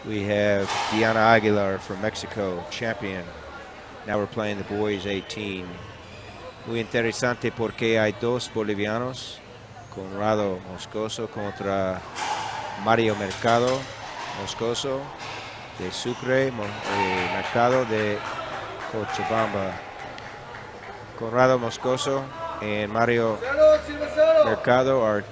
We have Diana Aguilar from Mexico, champion. Now we're playing the boys 18. Muy interesante porque hay dos bolivianos, Conrado Moscoso contra Mario Mercado Moscoso de Sucre, Mercado de Cochabamba. Conrado Moscoso and Mario Mercado are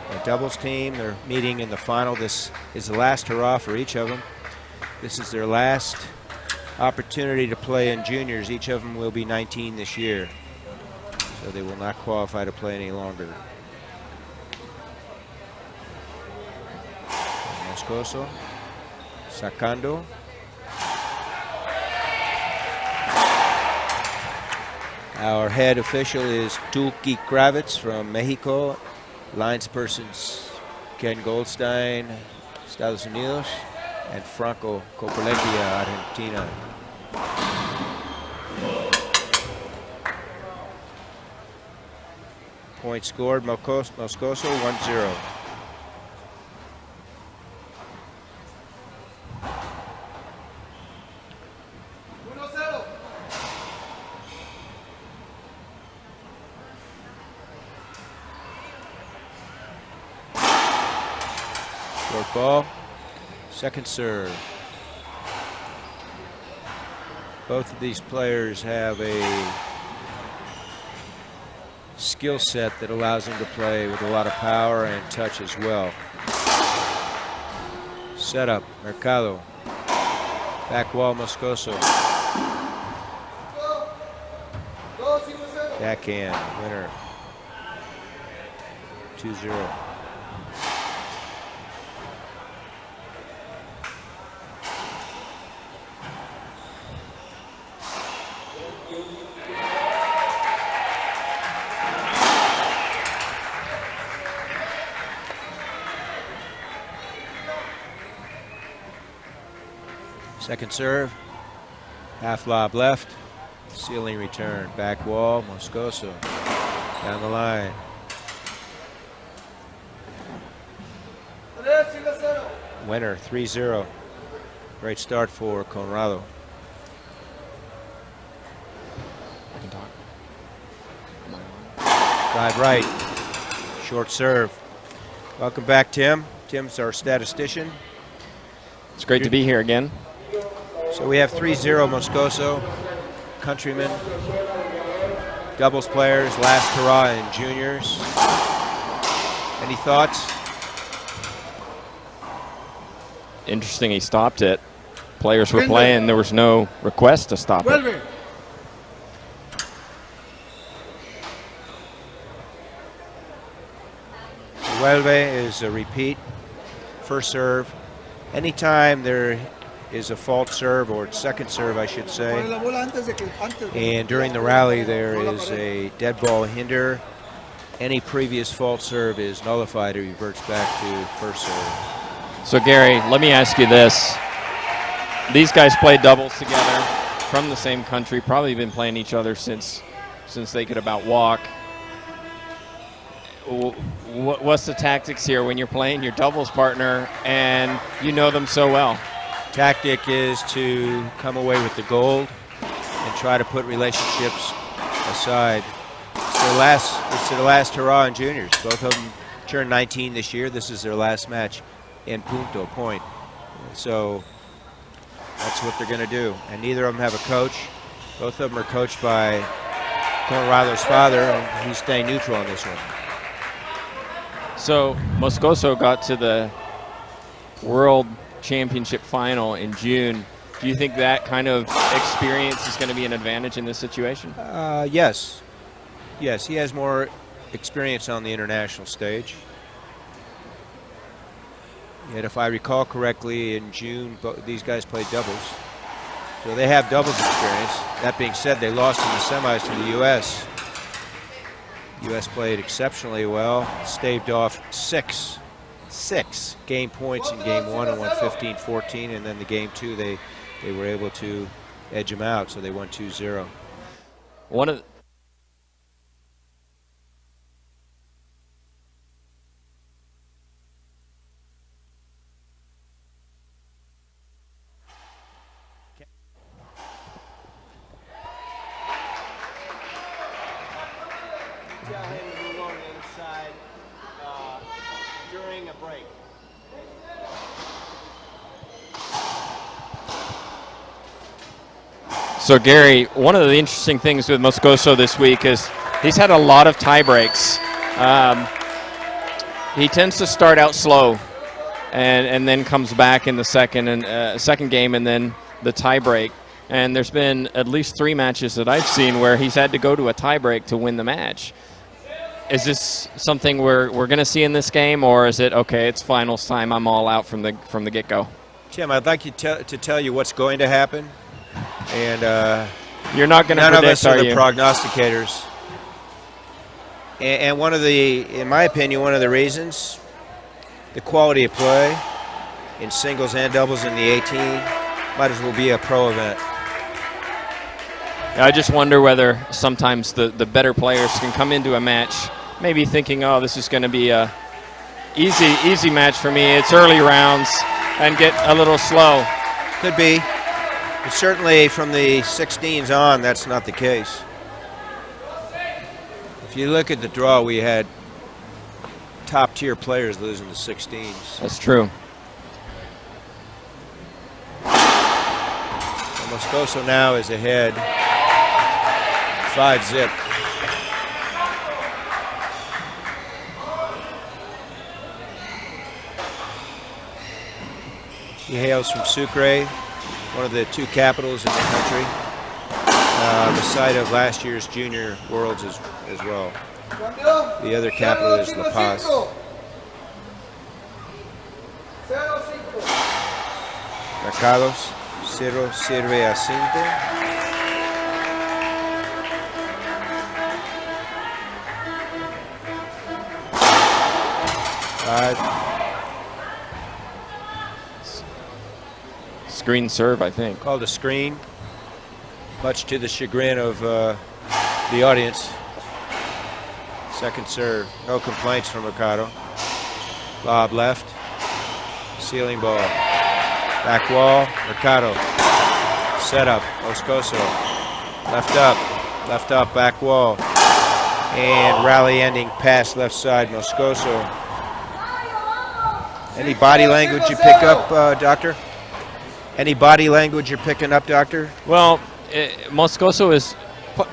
a doubles team. They're meeting in the final. This is the last hurrah for each of them. This is their last opportunity to play in juniors. Each of them will be 19 this year, so they will not qualify to play any longer. Moscoso sacando. Our head official is Tulki Kravitz from Mexico. Linespersons Ken Goldstein, Estados Unidos, and Franco Copolecchia, Argentina. Point scored, Moscoso 1-0. Short ball, second serve. Both of these players have a skill set that allows them to play with a lot of power and touch as well. Setup, Mercado. Back wall, Moscoso. Backhand, winner. 2-0. Second serve, half lob left, ceiling return, back wall, Moscoso, down the line. Winner, 3-0. Great start for Conrado. I can talk. Drive right, short serve. Welcome back, Tim. Tim's our statistician. It's great to be here again. So we have 3-0 Moscoso, countrymen, doubles players, last hurrah in juniors. Any thoughts? Interesting he stopped it. Players were playing, there was no request to stop it. Vuelve is a repeat, first serve. Anytime there is a fault serve, or second serve I should say, and during the rally there is a dead ball hinder, any previous fault serve is nullified. It reverts back to first serve. So Gary, let me ask you this. These guys played doubles together from the same country, probably been playing each other since they could about walk. What's the tactics here when you're playing your doubles partner and you know them so well? Tactic is to come away with the gold and try to put relationships aside. It's their last hurrah in juniors. Both of them turned 19 this year. This is their last match in punto, point. So that's what they're going to do. And neither of them have a coach. Both of them are coached by Conrado's father, and he's staying neutral on this one. So Moscoso got to the World Championship final in June. Do you think that kind of experience is going to be an advantage in this situation? Yes. Yes, he has more experience on the international stage. Yet if I recall correctly, in June, these guys played doubles. So they have doubles experience. That being said, they lost in the semis to the U.S. U.S. played exceptionally well, staved off six game points in game one and won 15-14, and then the game two they were able to edge them out, so they won 2-0. One of So Gary, one of the interesting things with Moscoso this week is he's had a lot of tie breaks. He tends to start out slow, and then comes back in the second game, and then the tie break. And there's been at least 3 matches that I've seen where he's had to go to a tie break to win the match. Is this something we're going to see in this game, or is it okay? It's finals time. I'm all out from the get-go. Tim, I'd like to tell you what's going to happen, and you're not going to predict, none of us are the you? prognosticators. And one of the, in my opinion, one of the reasons, the quality of play in singles and doubles in the 18 might as well be a pro event. I just wonder whether sometimes the better players can come into a match maybe thinking, oh, this is going to be a easy match for me. It's early rounds, and get a little slow. Could be. But certainly from the 16s on, that's not the case. If you look at the draw, we had top-tier players losing the 16s. That's true. And Moscoso now is ahead 5-zip. He hails from Sucre, one of the 2 capitals in the country, the site of last year's Junior Worlds as well. The other capital is La Paz. Mercado, 0 sirve a 5. Screen serve, I think. Called a screen, much to the chagrin of the audience. Second serve, no complaints from Mercado. Lob left, ceiling ball. Back wall, Mercado. Set up, Moscoso. Left up, back wall. And rally ending pass left side, Moscoso. Any body language you pick up, Doctor? Any body language you're picking up, Doctor? Well, Moscoso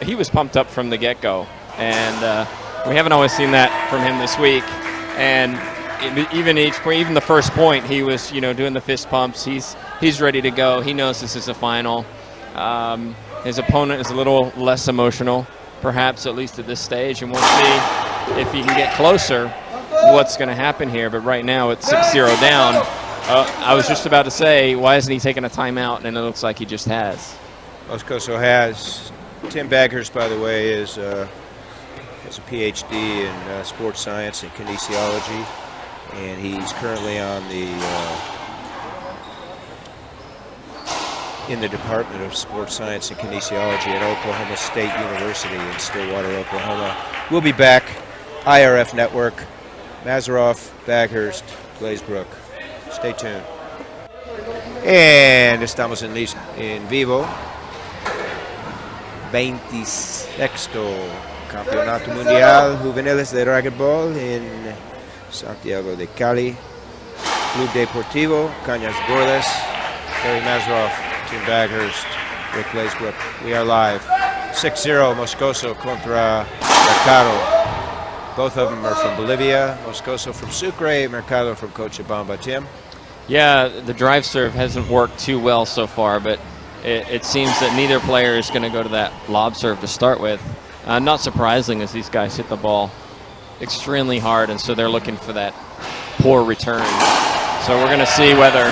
he was pumped up from the get-go, and we haven't always seen that from him this week. And even the first point, he was doing the fist pumps. He's ready to go. He knows this is a final. His opponent is a little less emotional, perhaps at least at this stage, and we'll see if he can get closer. What's going to happen here? But right now it's 6-0 down. I was just about to say, why isn't he taking a timeout? And it looks like he just has. Moscoso has. Tim Baghurst, by the way, has a PhD in sports science and kinesiology, and he's currently on in the Department of Sports Science and Kinesiology at Oklahoma State University in Stillwater, Oklahoma. We'll be back. IRF Network, Mazeroff, Baghurst, Glazebrook. Stay tuned. And estamos en vivo. 26º Campeonato Mundial Juveniles de Racquetball en Santiago de Cali. Club Deportivo Cañas Gordas. Terry Mazeroff, Tim Baghurst, Rick Glazebrook. We are live. 6-0 Moscoso contra Mercado. Both of them are from Bolivia. Moscoso from Sucre, Mercado from Cochabamba. Tim? Yeah, the drive serve hasn't worked too well so far, but it seems that neither player is going to go to that lob serve to start with. Not surprising, as these guys hit the ball extremely hard, and so they're looking for that poor return. So we're going to see whether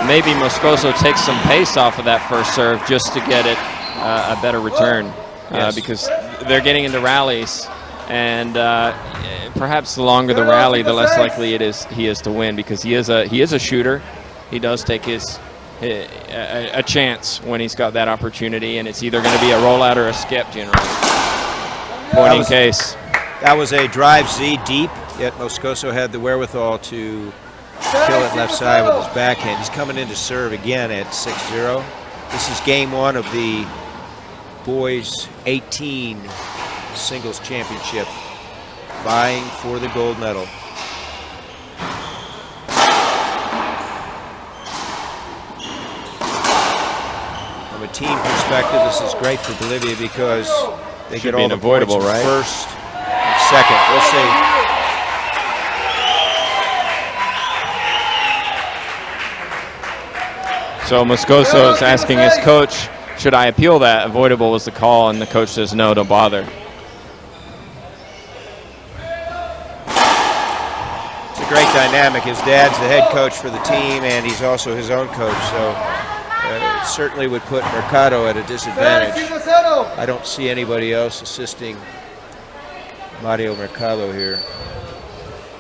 maybe Moscoso takes some pace off of that first serve just to get it a better return. Yes. Because they're getting into rallies, and perhaps the longer the rally, the less likely he is to win, because he is a shooter. He does take a chance when he's got that opportunity, and it's either going to be a rollout or a skip generally. Point in case. That was a drive Z deep, yet Moscoso had the wherewithal to kill it left side with his backhand. He's coming in to serve again at 6-0. This is game 1 of the boys 18 singles championship, vying for the gold medal. a team perspective, this is great for Bolivia because they Should get be all the avoidable, points right? first and second. We'll see. So Moscoso is asking his coach, should I appeal that? Avoidable was the call, and the coach says, no, don't bother. It's a great dynamic. His dad's the head coach for the team, and he's also his own coach, so it certainly would put Mercado at a disadvantage. I don't see anybody else assisting Mario Mercado here.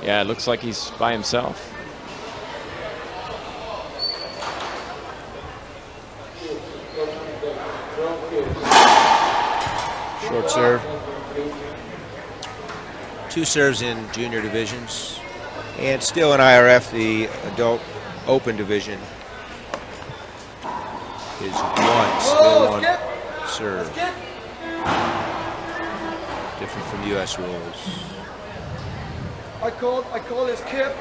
Yeah, it looks like he's by himself. Short serve. 2 serves in junior divisions. And still in IRF, the adult open division is 1, still 1 serve. Different from U.S. rules. I call this skip.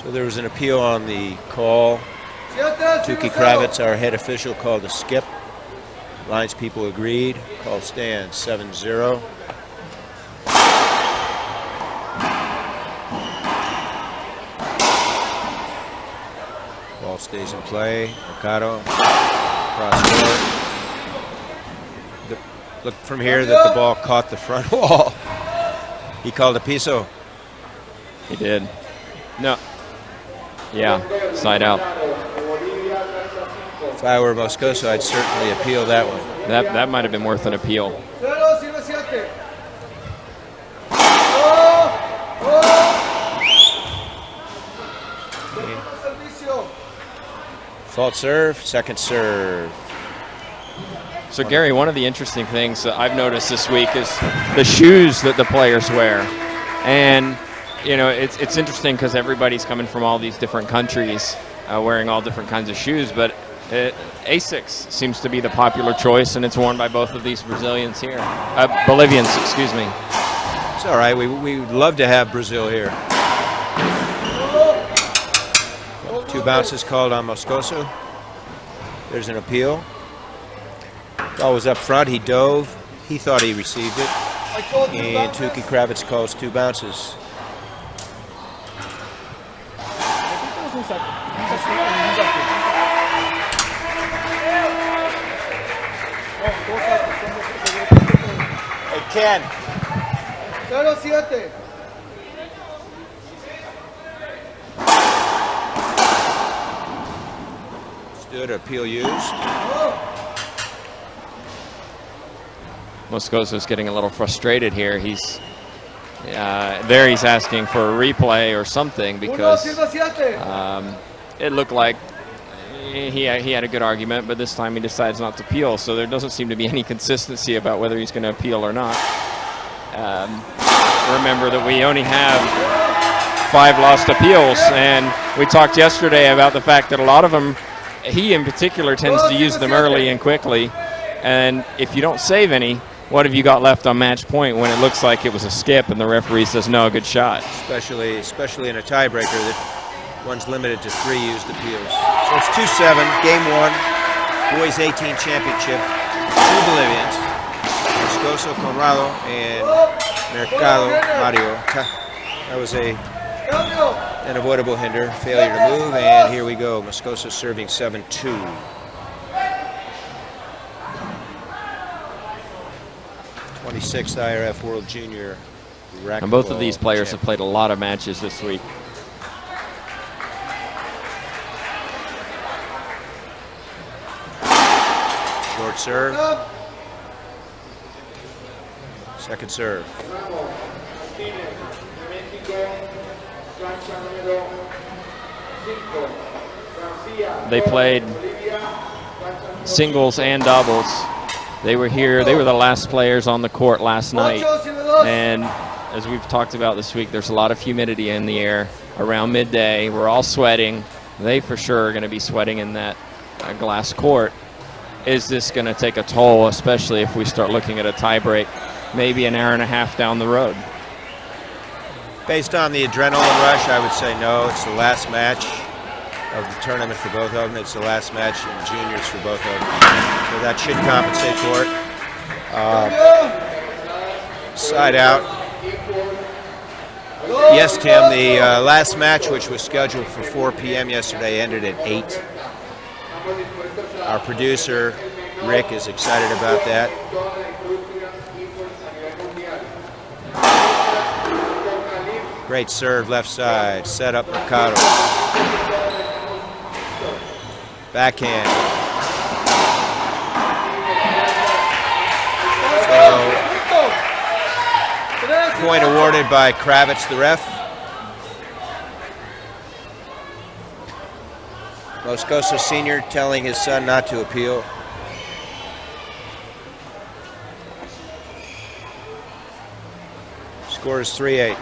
So there was an appeal on the call. Tuki Kravitz, our head official, called a skip. Lines people agreed. Call stands 7-0. Ball stays in play. Marcado cross court. Look from here that the ball caught the front wall. He called a piso. He did. No. Yeah, side out. If I were Moscoso, I'd certainly appeal that one. That might have been worth an appeal. Fault serve, second serve. So Gary, one of the interesting things that I've noticed this week is the shoes that the players wear. And, you know, it's interesting because everybody's coming from all these different countries wearing all different kinds of shoes, but Asics seems to be the popular choice, and it's worn by both of these Bolivians, excuse me. It's all right. We would love to have Brazil here. 2 bounces called on Moscoso. There's an appeal. Ball was up front. He dove. He thought he received it. And Tuki Kravitz calls 2 bounces. Hey, Ken. 0-7. Stood, appeal used. Moscoso's getting a little frustrated here. He's asking for a replay or something because it looked like he had a good argument, but this time he decides not to appeal. So there doesn't seem to be any consistency about whether he's going to appeal or not. Remember that we only have 5 lost appeals, and we talked yesterday about the fact that a lot of them, he in particular tends to use them early and quickly. And if you don't save any, what have you got left on match point when it looks like it was a skip and the referee says no, good shot? Especially in a tiebreaker that one's limited to 3 used appeals. So it's 2-7, game 1, boys 18 championship, 2 Bolivians, Moscoso Conrado and Mercado Mario. That was an avoidable hinder, failure to move, and here we go. Moscoso serving 7-2. 26th IRF World Junior Racquetball. And both of these players have played a lot of matches this week. Short serve. Second serve. They played singles and doubles. They were here. They were the last players on the court last night. And as we've talked about this week, there's a lot of humidity in the air around midday. We're all sweating. They for sure are going to be sweating in that glass court. Is this going to take a toll, especially if we start looking at a tiebreak maybe an hour and a half down the road? Based on the adrenaline rush, I would say no. It's the last match. of the tournament for both of them. It's the last match in juniors for both of them. So that should compensate for it. Side out. Yes, Tim, the last match, which was scheduled for 4 p.m. yesterday, ended at 8. Our producer, Rick, is excited about that. Great serve, left side, set up Mercado. Backhand. So, point awarded by Kravitz, the ref. Moscoso Sr. telling his son not to appeal. Score is 3-8.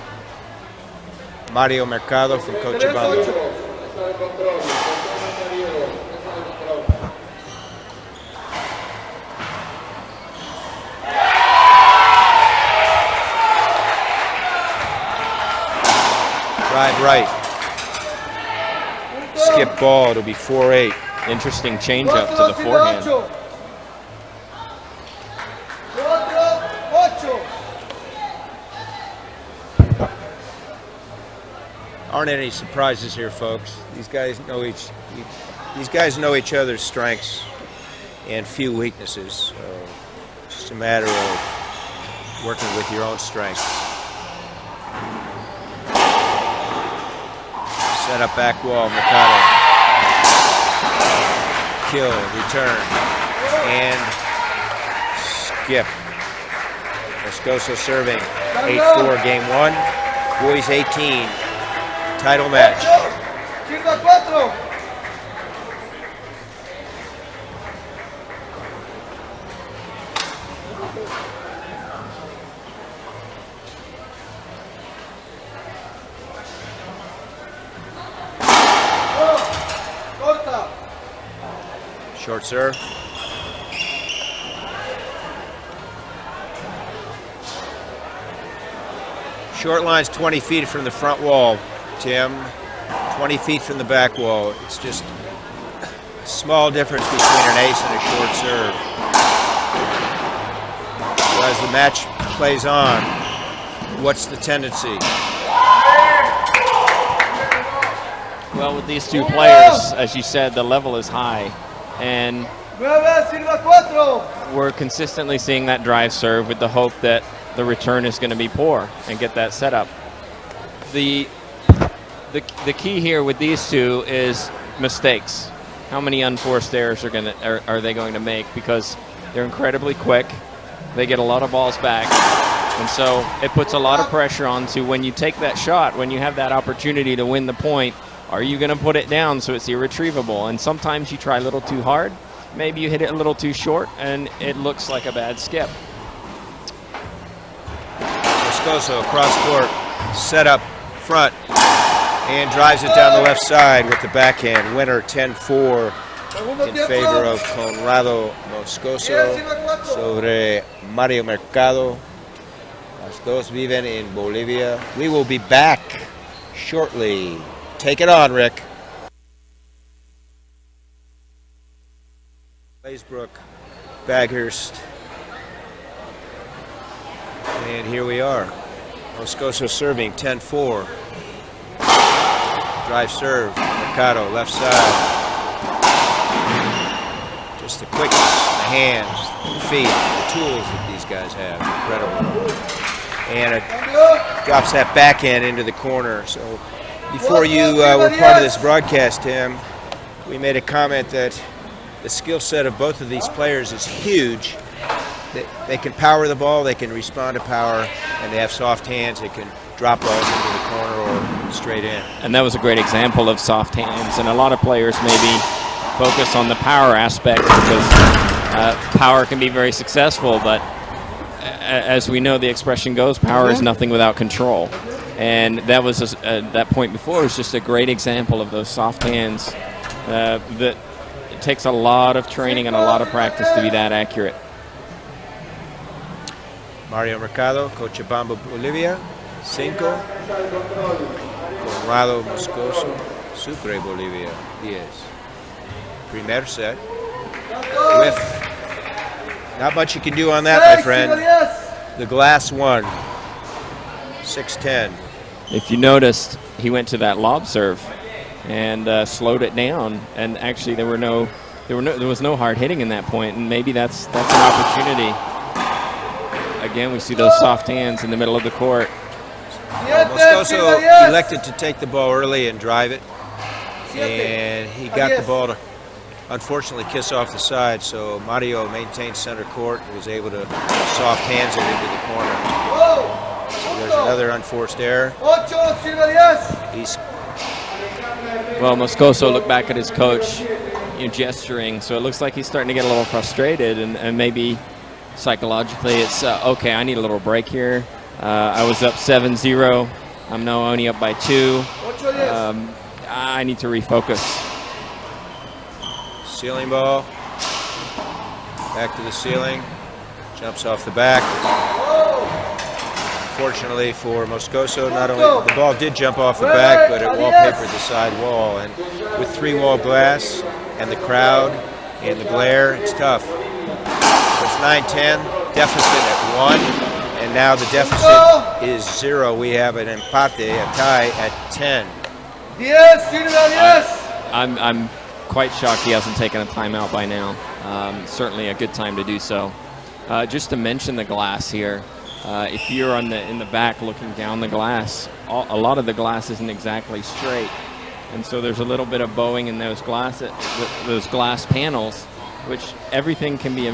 Mario Mercado from Cochabamba. Drive right. Skip ball, it'll be 4-8. Interesting changeup to the forehand. Aren't any surprises here, folks. These guys know each other's strengths and few weaknesses. So it's just a matter of working with your own strengths. Set up back wall, Mercado. Kill, return, and skip. Moscoso serving. 8-4, game 1. Boys 18. Title match. Short serve. Short line's 20 feet from the front wall, Tim. 20 feet from the back wall. It's just a small difference between an ace and a short serve. So as the match plays on, what's the tendency? Well, with these two players, as you said, the level is high. And we're consistently seeing that drive serve with the hope that the return is going to be poor and get that set up. The key here with these two is mistakes. How many unforced errors are they going to make? Because they're incredibly quick. They get a lot of balls back. And so it puts a lot of pressure on to when you take that shot, when you have that opportunity to win the point, are you going to put it down so it's irretrievable? And sometimes you try a little too hard. Maybe you hit it a little too short, and it looks like a bad skip. Moscoso cross court, set up front, and drives it down the left side with the backhand. Winner 10-4 in favor of Conrado Moscoso sobre Mario Mercado. Las dos viven in Bolivia. We will be back shortly. Take it on, Rick. Blaisbrook, Baghurst. And here we are. Moscoso serving 10-4. Drive serve, Mercado, left side. Just the quickness, the hands, the feet, the tools that these guys have. Incredible. And it drops that backhand into the corner. So before you were part of this broadcast, Tim, we made a comment that the skill set of both of these players is huge. They can power the ball, they can respond to power, and they have soft hands. They can drop balls into the corner or straight in. And that was a great example of soft hands. And a lot of players maybe focus on the power aspect because power can be very successful, but as we know, the expression goes, power is nothing without control. And that was that point before was just a great example of those soft hands that it takes a lot of training and a lot of practice to be that accurate. Mario Mercado, Cochabamba, Bolivia, 5. Conrado Moscoso. Supre Bolivia. 10. Primer set. With not much you can do on that, my friend. The glass won. 6-10. If you noticed, he went to that lob serve and slowed it down, and actually there was no hard hitting in that point, and maybe that's an opportunity. Again, we see those soft hands in the middle of the court. Moscoso elected to take the ball early and drive it, and he got the ball to unfortunately kiss off the side, so Mario maintained center court and was able to soft hands it into the corner. So there's another unforced error. Well, Moscoso looked back at his coach, gesturing, so it looks like he's starting to get a little frustrated, and maybe psychologically it's, okay, I need a little break here. I was up 7-0. I'm now only up by 2. I need to refocus. Ceiling ball. Back to the ceiling. Jumps off the back. Fortunately for Moscoso, not only the ball did jump off the back, but it wallpapered the side wall. And with 3-wall glass and the crowd and the glare, it's tough. So it's 9-10, deficit at 1, and now the deficit is 0. We have an empate, a tie at 10. I'm quite shocked he hasn't taken a timeout by now. Certainly a good time to do so. Just to mention the glass here, if you're in the back looking down the glass, a lot of the glass isn't exactly straight, and so there's a little bit of bowing in those glass panels, which everything can be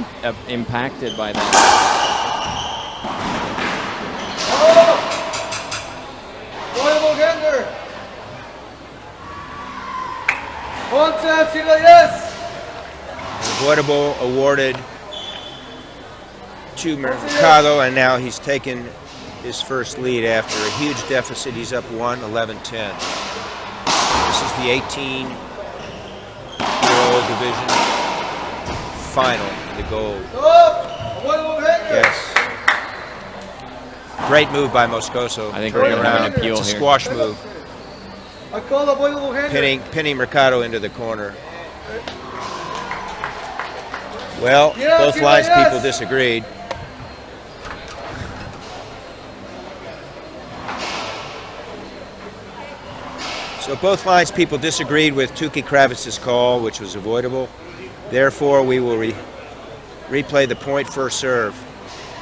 impacted by that. Avoidable awarded to Mercado, and now he's taken his first lead after a huge deficit. He's up 1, 11-10. This is the 18-year-old division final in the gold. Yes. Great move by Moscoso. I think we're going to have an appeal it's a here. squash move. Pinning Mercado into the corner. Well, both lines people disagreed. So both lines people disagreed with Tuki Kravitz's call, which was avoidable. Therefore, we will replay the point first serve.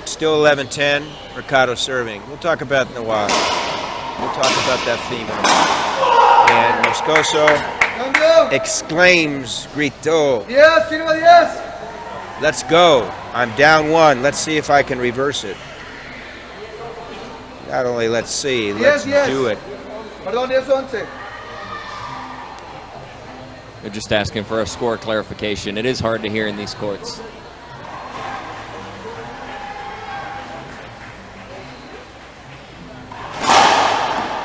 It's still 11-10, Mercado serving. We'll talk about it in a while. We'll talk about that theme in a minute. And Moscoso exclaims, grito. Let's go. I'm down 1. Let's see if I can reverse it. Not only let's see, let's do it. They're just asking for a score clarification. It is hard to hear in these courts.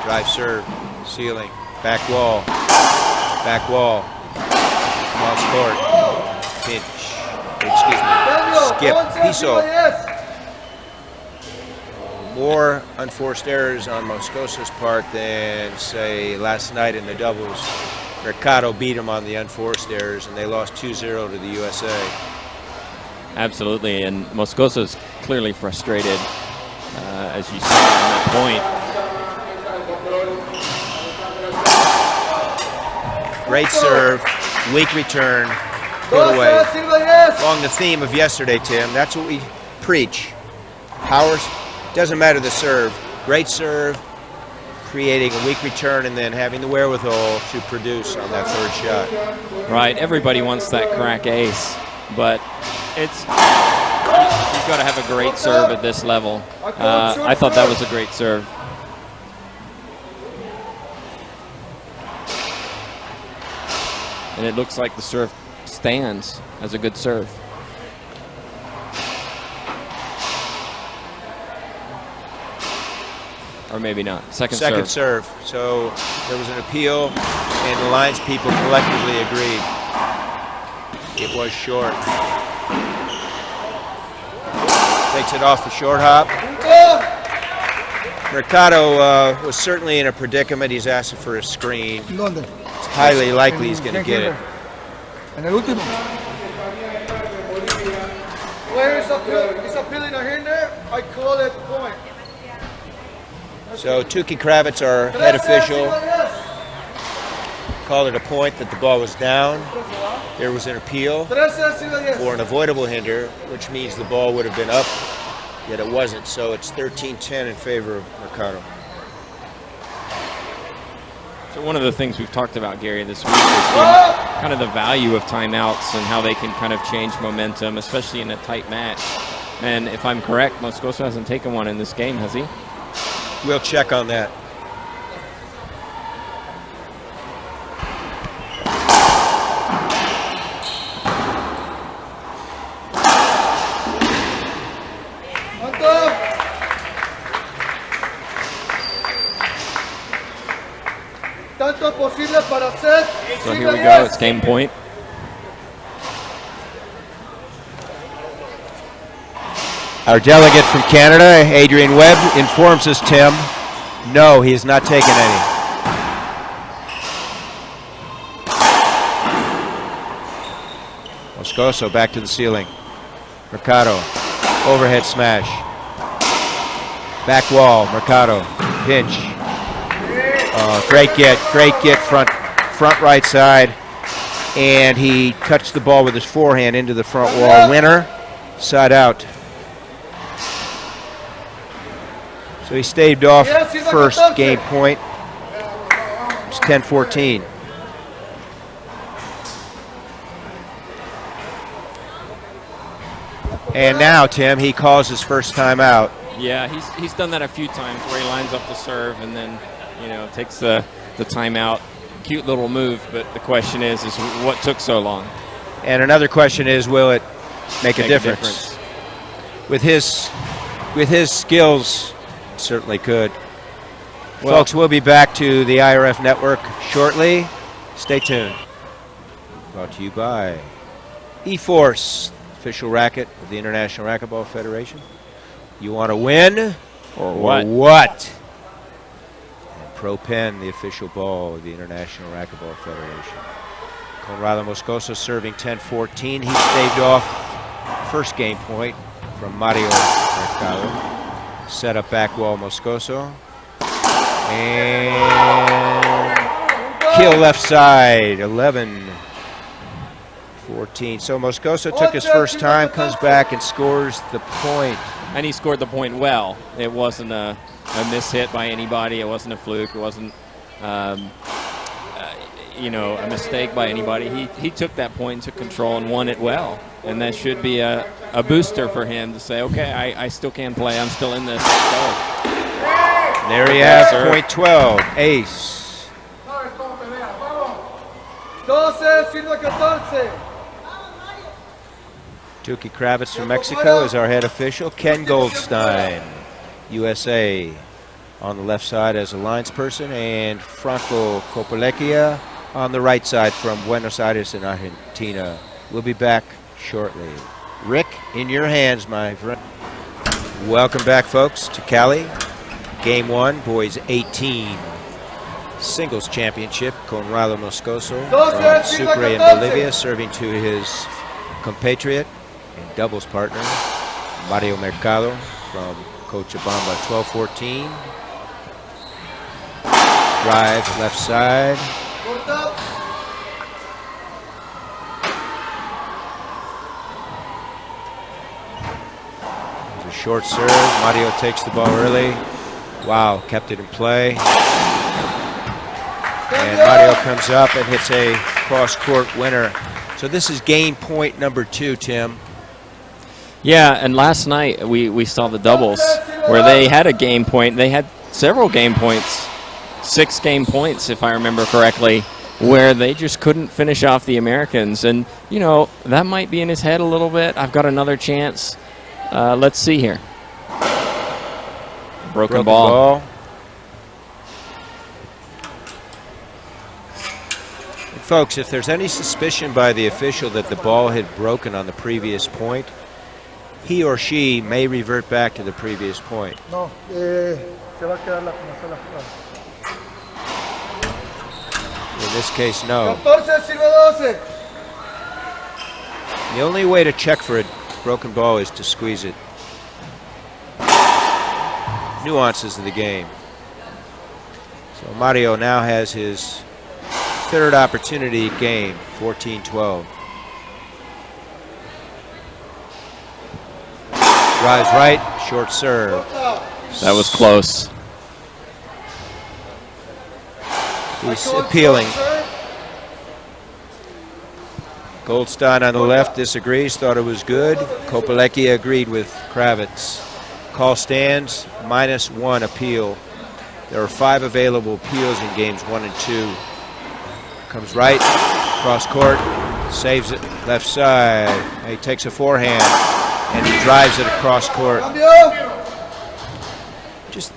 Drive serve, ceiling, back wall, cross court, pinch, excuse me, skip, piso. More unforced errors on Moscoso's part than, say, last night in the doubles. Mercado beat him on the unforced errors, and they lost 2-0 to the USA. Absolutely, and Moscoso's clearly frustrated, as you saw on that point. Great serve, weak return, put away. Along the theme of yesterday, Tim, that's what we preach. Power, doesn't matter the serve. Great serve, creating a weak return, and then having the wherewithal to produce on that third shot. Right, everybody wants that crack ace, but you've got to have a great serve at this level. I thought that was a great serve. And it looks like the serve stands as a good serve. Or maybe not. Second serve. So there was an appeal, and the lines people collectively agreed. It was short. Takes it off the short hop. Mercado was certainly in a predicament. He's asking for a screen. ¿Dónde? It's highly likely he's going to get it. En el último. Player is appealing a hinder. I call it point. So Tuki Kravitz, our head official, called it a point that the ball was down. There was an appeal for an avoidable hinder, which means the ball would have been up, yet it wasn't. So it's 13-10 in favor of Mercado. So one of the things we've talked about, Gary, this week has been kind of the value of timeouts and how they can kind of change momentum, especially in a tight match. And if I'm correct, Moscoso hasn't taken one in this game, has he? We'll check on that. So here we go, it's game point. Our delegate from Canada, Adrian Webb, informs us, Tim, no, he has not taken any. Moscoso back to the ceiling. Mercado, overhead smash. Back wall, Mercado, pinch. Great get front right side. And he cuts the ball with his forehand into the front wall. Winner, side out. So he staved off first game point. It's 10-14. And now, Tim, he calls his first timeout. Yeah, he's done that a few times where he lines up the serve and then, you know, takes the timeout. Cute little move, but the question is what took so long? And another question is, will it make a difference? With his skills, certainly could. Well, folks, we'll be back to the IRF network shortly. Stay tuned. Brought to you by eForce, official racket of the International Racquetball Federation. You want to win or what? And Pro Pen, the official ball of the International Racquetball Federation. Conrado Moscoso serving 10-14. He staved off first game point from Mario Mercado. Set up back wall Moscoso. And kill left side, 11-14. So Moscoso took his first time, comes back and scores the point. And he scored the point well. It wasn't a mishit by anybody. It wasn't a fluke. It wasn't, you know, a mistake by anybody. He took that point and took control and won it well. And that should be a booster for him to say, okay, I still can play. I'm still in this. Let's go. There you have point 12, ace. 12-14. Tuki Kravitz from Mexico is our head official. Ken Goldstein, USA, on the left side as a linesperson, and Franco Copolecchia on the right side from Buenos Aires in Argentina. We'll be back shortly. Rick, in your hands, my friend. Welcome back, folks, to Cali. Game 1, boys 18. Singles championship. Conrado Moscoso from Sucre in Bolivia, serving to his compatriot and doubles partner, Mario Mercado from Cochabamba. 12-14. Drive left side. It's a short serve. Mario takes the ball early. Wow, kept it in play. And Mario comes up and hits a cross-court winner. So this is game point number 2, Tim. Yeah, and last night we saw the doubles where they had a game point. They had several game points, 6 game points if I remember correctly, where they just couldn't finish off the Americans. And, you know, that might be in his head a little bit. I've got another chance. Let's see here. Broken ball. Folks, if there's any suspicion by the official that the ball had broken on the previous point, he or she may revert back to the previous point. No, se va a quedar la como sola jugada. In this case, no. 14, sirve 12. The only way to check for a broken ball is to squeeze it. Nuances of the game. So Mario now has his third opportunity game, 14-12. Drives right, short serve. That was close. He's appealing. Goldstein on the left disagrees, thought it was good. Kopelecki agreed with Kravitz. Call stands, -1 appeal. There are 5 available appeals in games 1 and 2. Comes right, cross court, saves it left side. He takes a forehand and he drives it across court. Just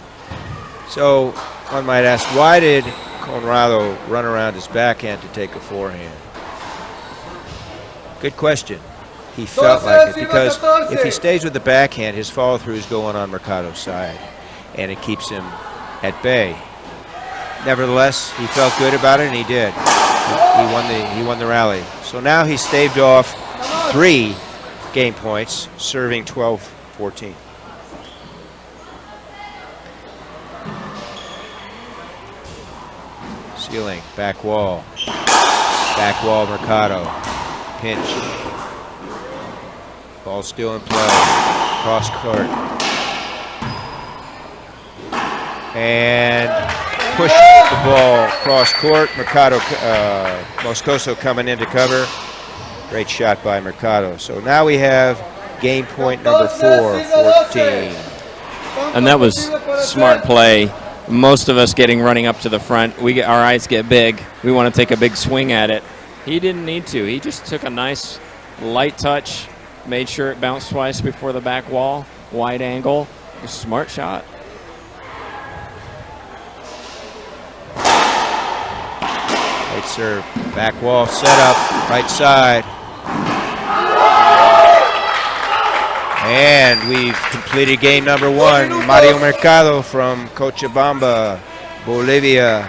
so one might ask, why did Conrado run around his backhand to take a forehand? Good question. He felt like it because if he stays with the backhand, his follow through is going on Mercado's side, and it keeps him at bay. Nevertheless, he felt good about it, and he did. He won the rally. So now he's staved off 3 game points, serving 12-14. Ceiling, back wall Mercado, pinch. Ball still in play, cross court. And push the ball cross court. Mercado, Moscoso coming in to cover. Great shot by Mercado. So now we have game point number 4-14. And that was smart play. Most of us running up to the front. Our eyes get big. We want to take a big swing at it. He didn't need to. He just took a nice light touch, made sure it bounced twice before the back wall, wide angle. A smart shot. Right serve, back wall set up, right side. And we've completed game number 1. Mario Mercado from Cochabamba, Bolivia,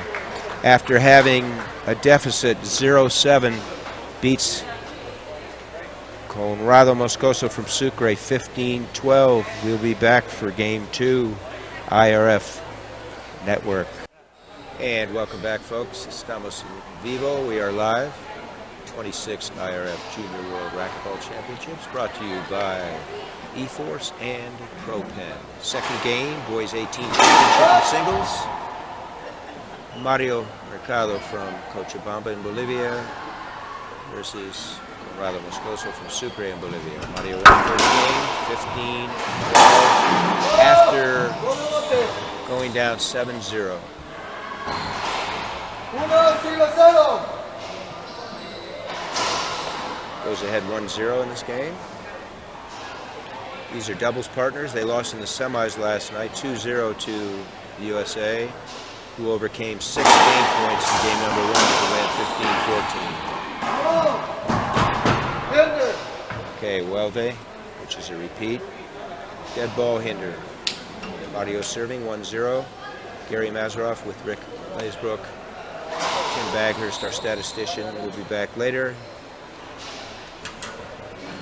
after having a deficit 0-7, beats Conrado Moscoso from Sucre 15-12. We'll be back for game 2, IRF Network. And welcome back, folks. Estamos en vivo. We are live. 26th IRF Junior World Racquetball Championships brought to you by eForce and ProPen. Second game, boys 18 championship in singles. Mario Mercado from Cochabamba in Bolivia versus Conrado Moscoso from Sucre in Bolivia. Mario won first game, 15-12, after going down 7-0. Goes ahead 1-0 in this game. These are doubles partners. They lost in the semis last night, 2-0 to the USA, who overcame 6 game points in game number 1 to win 15-14. Okay, Welve, which is a repeat. Dead ball Hinder. Mario serving 1-0. Gary Mazeroff with Rick Laysbrook. Tim Baghurst, our statistician, will be back later.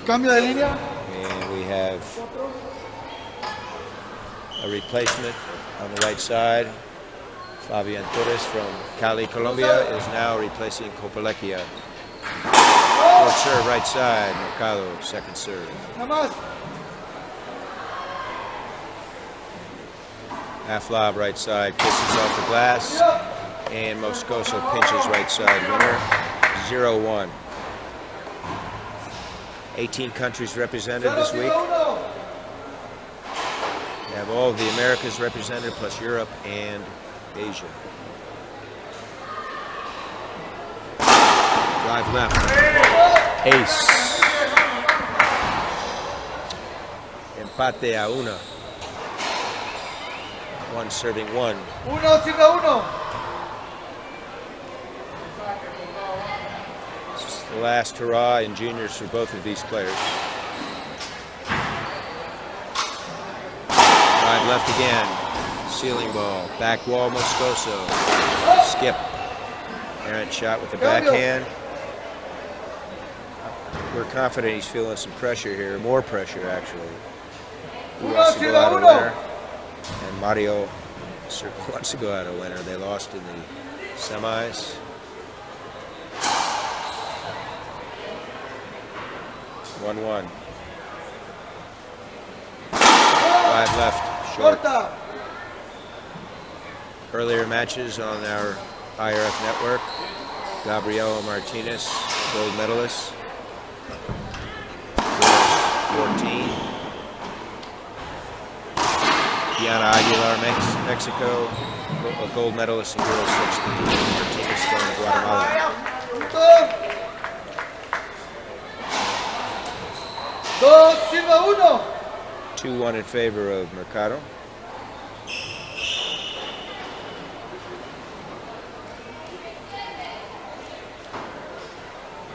Cambio de línea. And we have a replacement on the right side. Fabian Torres from Cali, Colombia, is now replacing Kopelecki. Short serve right side, Mercado, second serve. Half lob right side, kisses off the glass, and Moscoso pinches right side winner, 0-1. 18 countries represented this week. We have all of the Americas represented, plus Europe and Asia. Drive left. Ace. Empate a 1. One serving 1. 1, sirve 1. This is the last hurrah in juniors for both of these players. Drive left again. Ceiling ball. Back wall, Moscoso. Skip. Errant shot with the backhand. We're confident he's feeling some pressure here. More pressure, actually. He wants to go out a winner. And Mario certainly wants to go out a winner. They lost in the semis. 1-1. 5 left. Short. Earlier matches on our IRF network. Gabriela Martinez, gold medalist. 14. Diana Aguilar, Mexico, a gold medalist in girls 16. Martinez from Guatemala. 2-1 in favor of Mercado.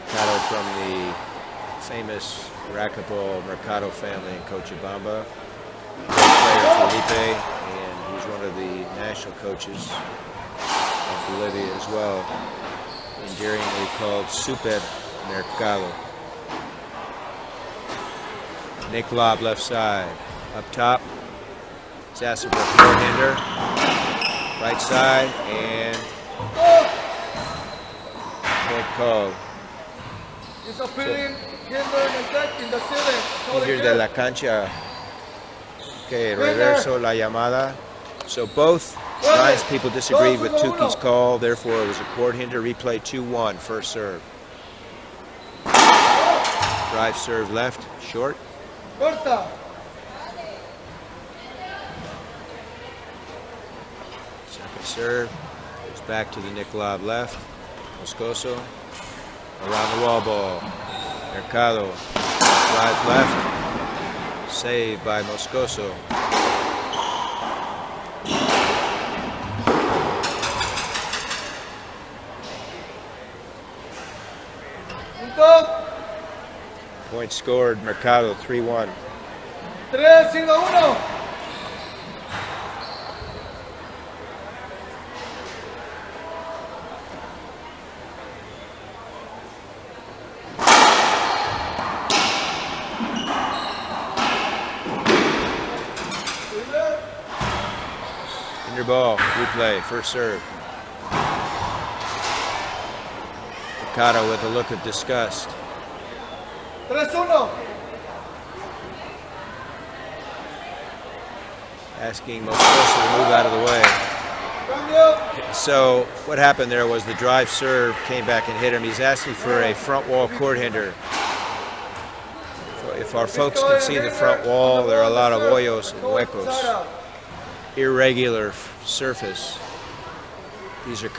Mercado from the famous Racquetball Mercado family in Cochabamba. Great player Felipe, and he's one of the national coaches of Bolivia as well, endearingly called Super Mercado. Nick Lob left side. Up top, Zasser forehander. Right side, and point called. Here de la cancha. Okay, reverso la llamada. So both times people disagreed with Tuki's call, therefore it was a court hinder. Replay 2-1, first serve. Drive serve left, short. Second serve, goes back to the Nick Lob left. Moscoso, around the wall ball. Mercado, drive left. Saved by Moscoso. Point scored, Mercado 3-1. 3-1. Ball, replay, first serve. Mercado with a look of disgust. 3-1. Asking Moscoso to move out of the way. So what happened there was the drive serve came back and hit him. He's asking for a front wall court hinder. If our folks can see the front wall, there are a lot of hoyos and huecos. Irregular surface. These are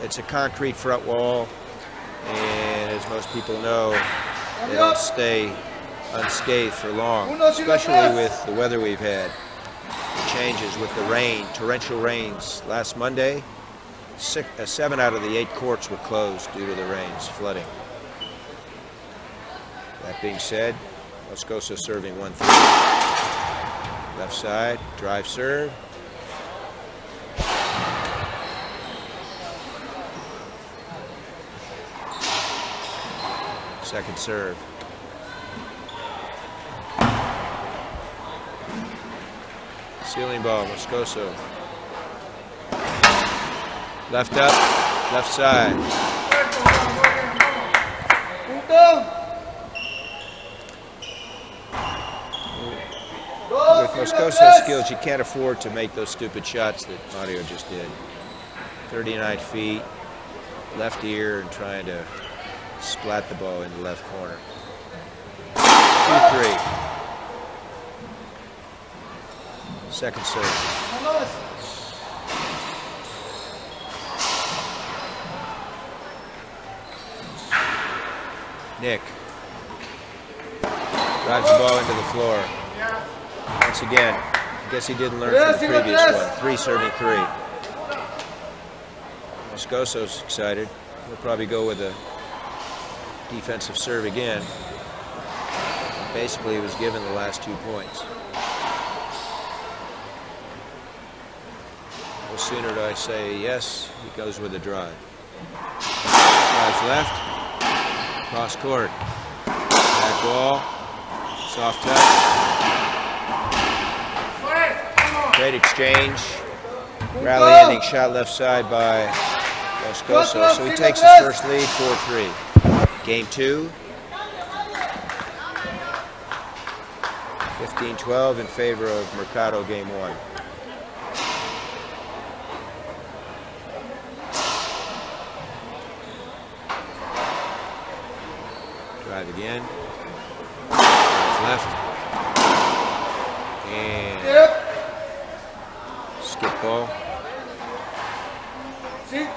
it's a concrete front wall, and as most people know, they don't stay unscathed for long, especially with the weather we've had. The changes with the rain, torrential rains. Last Monday, 7 out of the 8 courts were closed due to the rains, flooding. That being said, Moscoso serving 1-3. Left side, drive serve. Second serve. Ceiling ball, Moscoso. Left up, left side. With Moscoso's skills, you can't afford to make those stupid shots that Mario just did. 39 feet, left ear, and trying to splat the ball in the left corner. 2-3. Second serve. Nick drives the ball into the floor. Once again, I guess he didn't learn from the previous one. 3 serving 3. Moscoso's excited. He'll probably go with a defensive serve again. Basically, he was given the last 2 points. No sooner do I say yes, he goes with a drive. Drives left, cross court, back wall, soft touch. Great exchange. Rally ending shot left side by Moscoso. So he takes his first lead, 4-3. Game 2. 15-12 in favor of Mercado, game 1. Drive again. Left. And skip ball. 5-3.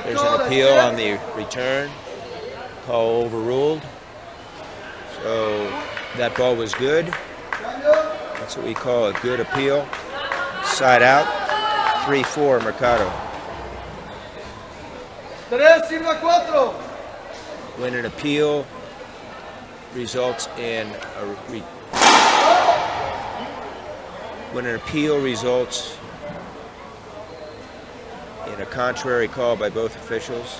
There's an appeal on the return. Call overruled. So that ball was good. That's what we call a good appeal. Side out. 3-4 Mercado. 3-4. When an appeal results in a contrary call by both officials,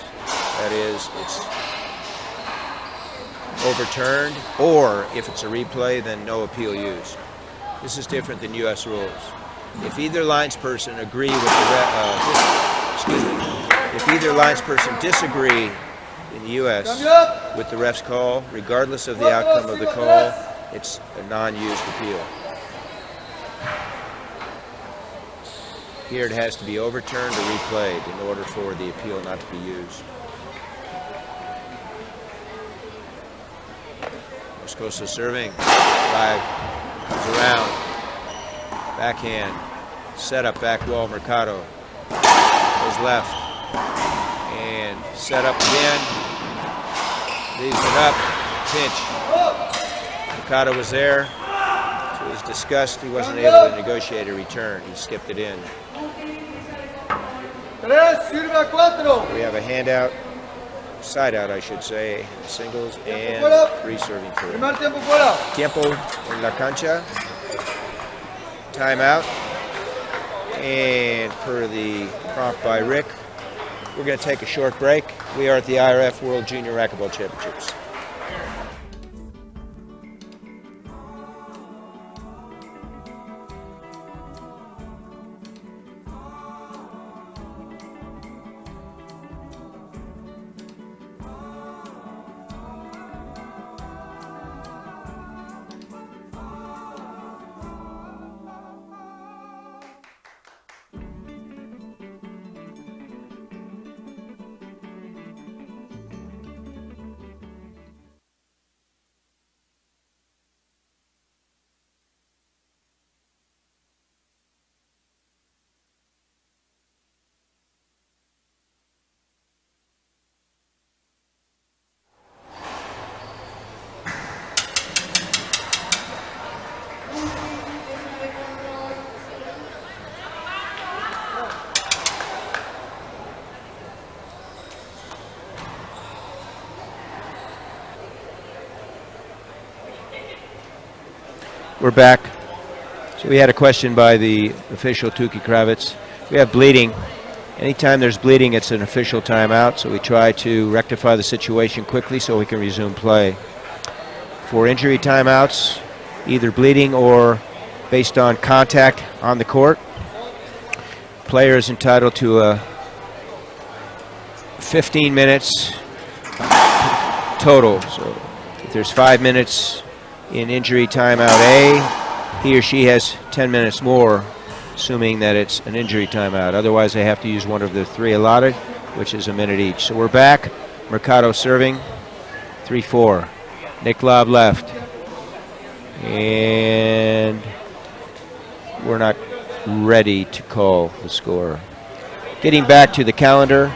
that is, it's overturned, or if it's a replay, then no appeal used. This is different than U.S. rules. If either linesperson agree with if either linesperson disagree in the U.S. with the ref's call, regardless of the outcome of the call, it's a non-used appeal. Here it has to be overturned or replayed in order for the appeal not to be used. Moscoso serving. Drive. Comes around. Backhand. Set up back wall. Mercado. Goes left. And set up again. Leaves it up. Pinch. Mercado was there. To his disgust, he wasn't able to negotiate a return. He skipped it in. 3-4. We have a handout, side out I should say, singles and free serving for him. Tiempo en la cancha. Timeout. And per the prompt by Rick, we're going to take a short break. We are at the IRF World Junior Racquetball Championships. We're back. So we had a question by the official, Tuki Kravitz. We have bleeding. Anytime there's bleeding, it's an official timeout, so we try to rectify the situation quickly so we can resume play. For injury timeouts, either bleeding or based on contact on the court, player is entitled to a 15 minutes total. So if there's 5 minutes in injury timeout A, he or she has 10 minutes more, assuming that it's an injury timeout. Otherwise, they have to use one of the 3 allotted, which is a minute each. So we're back. Mercado serving. 3-4. Nick Lobb left. And we're not ready to call the score. Getting back to the calendar,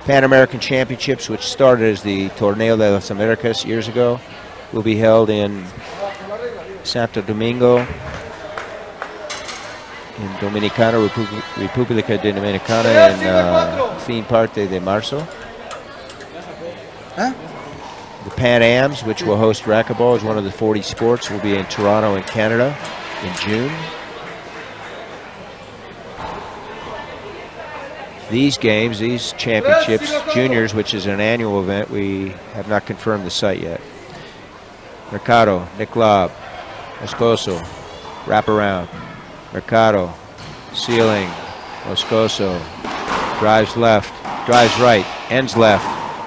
Pan American Championships, which started as the Torneo de las Americas years ago, will be held in Santo Domingo, in Dominicana, República Dominicana, en fin parte de marzo. The Pan Ams, which will host racquetball, is one of the 40 sports, will be in Toronto in Canada in June. These games, these championships, juniors, which is an annual event, we have not confirmed the site yet. Mercado, Nick Lobb, Moscoso, wrap around. Mercado, ceiling, Moscoso, drives left, drives right, ends left,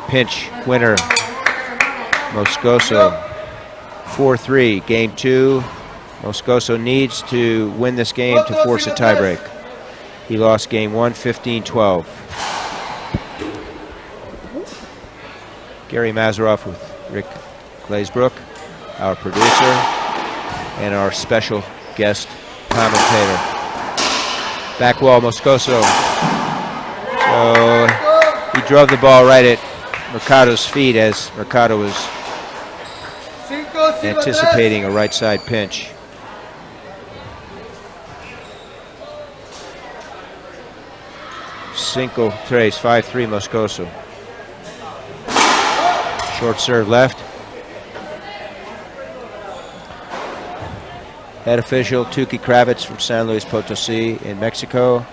pinch, winner, Moscoso. 4-3, game 2. Moscoso needs to win this game to force a tiebreak. He lost game 1, 15-12. Gary Mazeroff with Rick Glazebrook, our producer, and our special guest commentator. Back wall, Moscoso. So he drove the ball right at Mercado's feet as Mercado was anticipating a right side pinch. Cinco tres, 5-3 Moscoso. Short serve left. Head official Tuki Kravitz from San Luis Potosí in Mexico.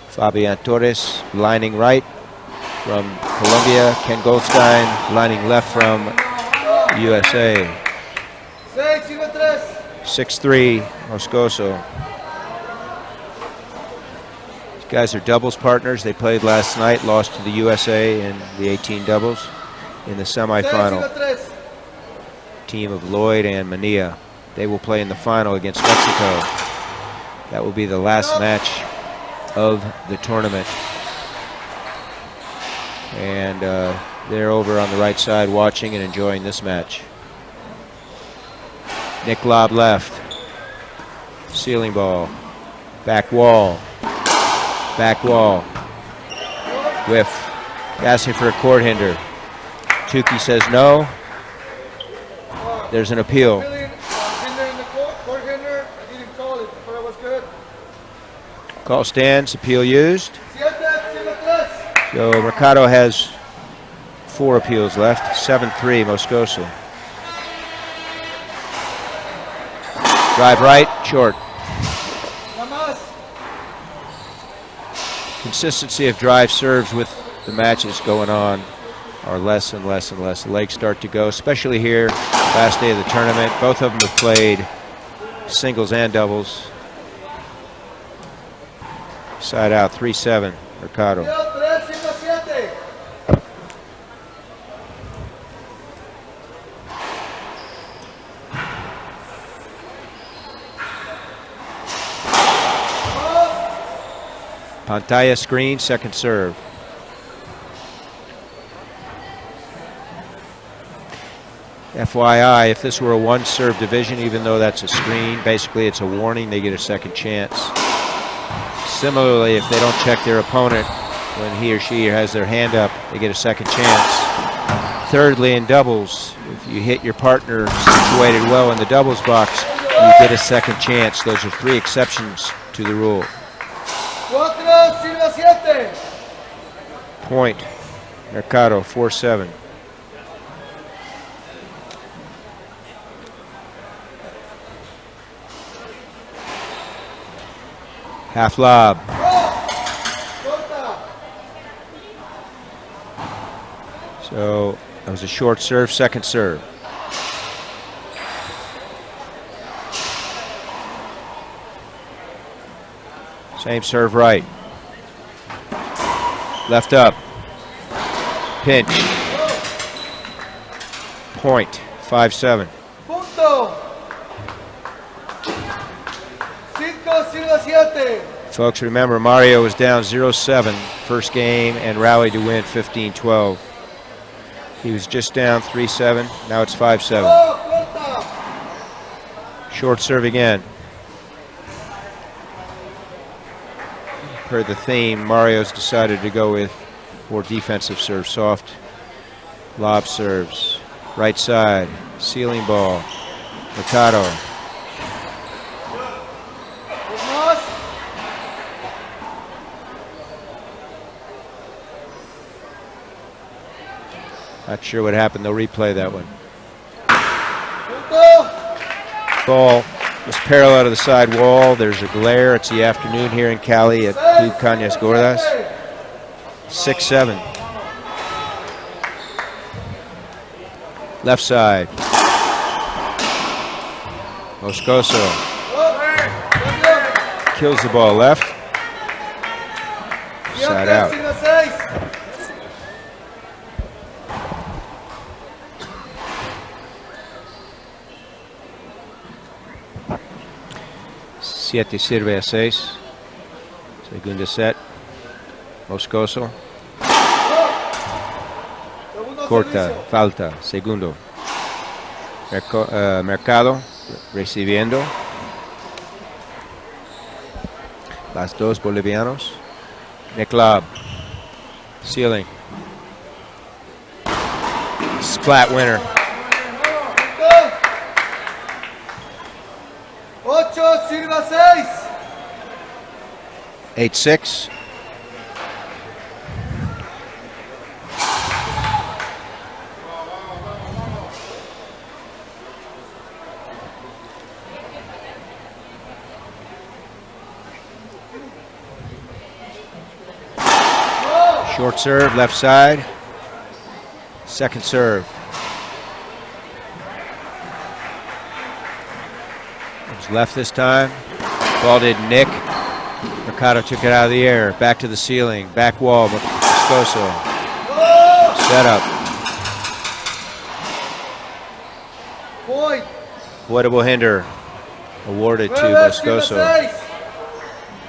Fabian Torres lining right from Colombia. Ken Goldstein lining left from USA. 6-3 Moscoso. These guys are doubles partners. They played last night, lost to the USA in the 18 doubles in the semifinal. Team of Lloyd and Mania. They will play in the final against Mexico. That will be the last match of the tournament. And they're over on the right side watching and enjoying this match. Nick Lobb left. Ceiling ball. Back wall. Back wall. Whiff. Asking for a court hinder. Tuki says no. There's an appeal. Call stands, appeal used. So Mercado has 4 appeals left. 7-3 Moscoso. Drive right, short. Consistency of drive serves with the matches going on are less and less and less. The legs start to go, especially here, last day of the tournament. Both of them have played singles and doubles. Side out, 3-7, Mercado. Pantalla screen, second serve. FYI, if this were a one-serve division, even though that's a screen, basically it's a warning, they get a second chance. Similarly, if they don't check their opponent when he or she has their hand up, they get a second chance. Thirdly, in doubles, if you hit your partner situated well in the doubles box, you get a second chance. Those are 3 exceptions to the rule. Point. Mercado, 4-7. Half lob. So that was a short serve, second serve. Same serve right. Left up. Pinch. Point. 5-7. Folks, remember Mario was down 0-7 first game and rallied to win 15-12. He was just down 3-7. Now it's 5-7. Short serve again. Per the theme, Mario's decided to go with more defensive serve, soft lob serves. Right side, ceiling ball. Mercado. Not sure what happened. They'll replay that one. Punto. Ball was parallel to the side wall. There's a glare. It's the afternoon here in Cali at Club Cañas Gordas. 6-7. Left side. Moscoso kills the ball left. Side out. Siete sirve a 6. Segundo set. Moscoso. Corta, falta, segundo. Mercado recibiendo. Las dos bolivianos. Niklab. Ceiling. Splat winner. 8, sirva 6. 8-6. Short serve, left side. Second serve. It was left this time. Ball did nick. Mercado took it out of the air. Back to the ceiling. Back wall. Moscoso. Set up. Point. Avoidable hinder. Awarded to Moscoso.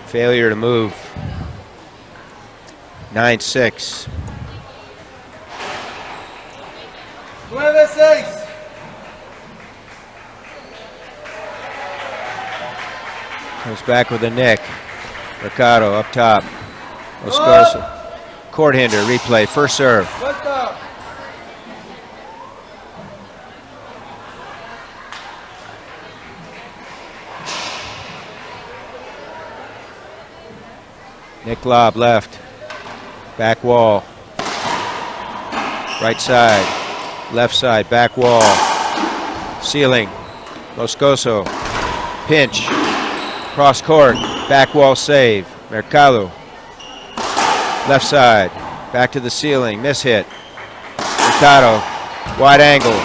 Failure to move. 9-6. 9-6. Comes back with a nick. Mercado up top. Moscoso. Court hinder, replay, first serve. Vuelta. Nick lob left. Back wall. Right side. Left side, back wall. Ceiling. Moscoso. Pinch. Cross court. Back wall save. Mercado. Left side. Back to the ceiling. Miss hit. Mercado. Wide angle.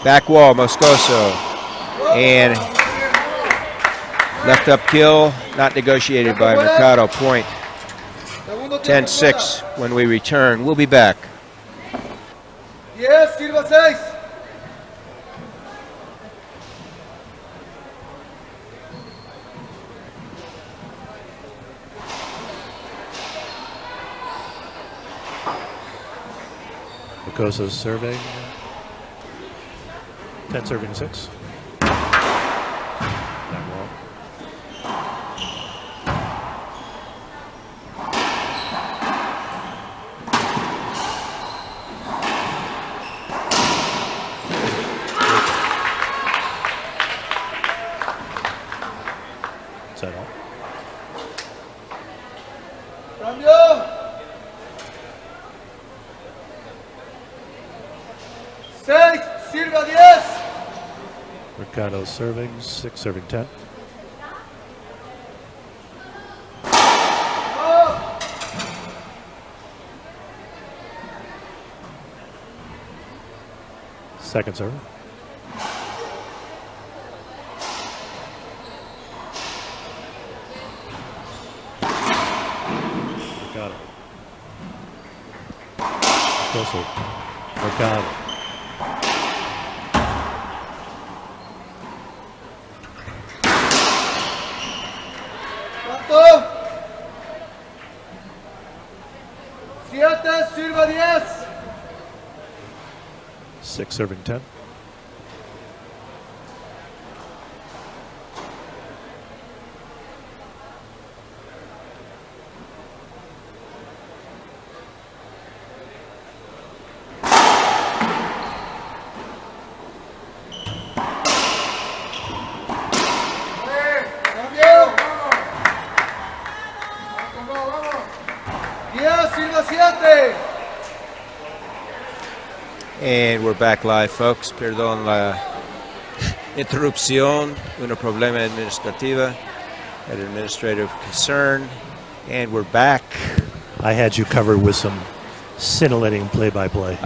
Back wall. Moscoso. And left up kill. Not negotiated by Mercado. Point. 10-6 when we return. We'll be back. 10, sirva 6. Moscoso's serving. 10 serving 6. Back wall. Set up. Cambio. 6, sirva 10. Mercado serving 6 serving 10. Second serve. Mercado. Moscoso. Mercado. ¿Cuánto? 7, sirva 10. 6 serving 10. Cambio. 10, sirva 7. And we're back live, folks. Perdón la interrupción, un problema administrativa, an administrative concern. And we're back. I had you covered with some scintillating play-by-play.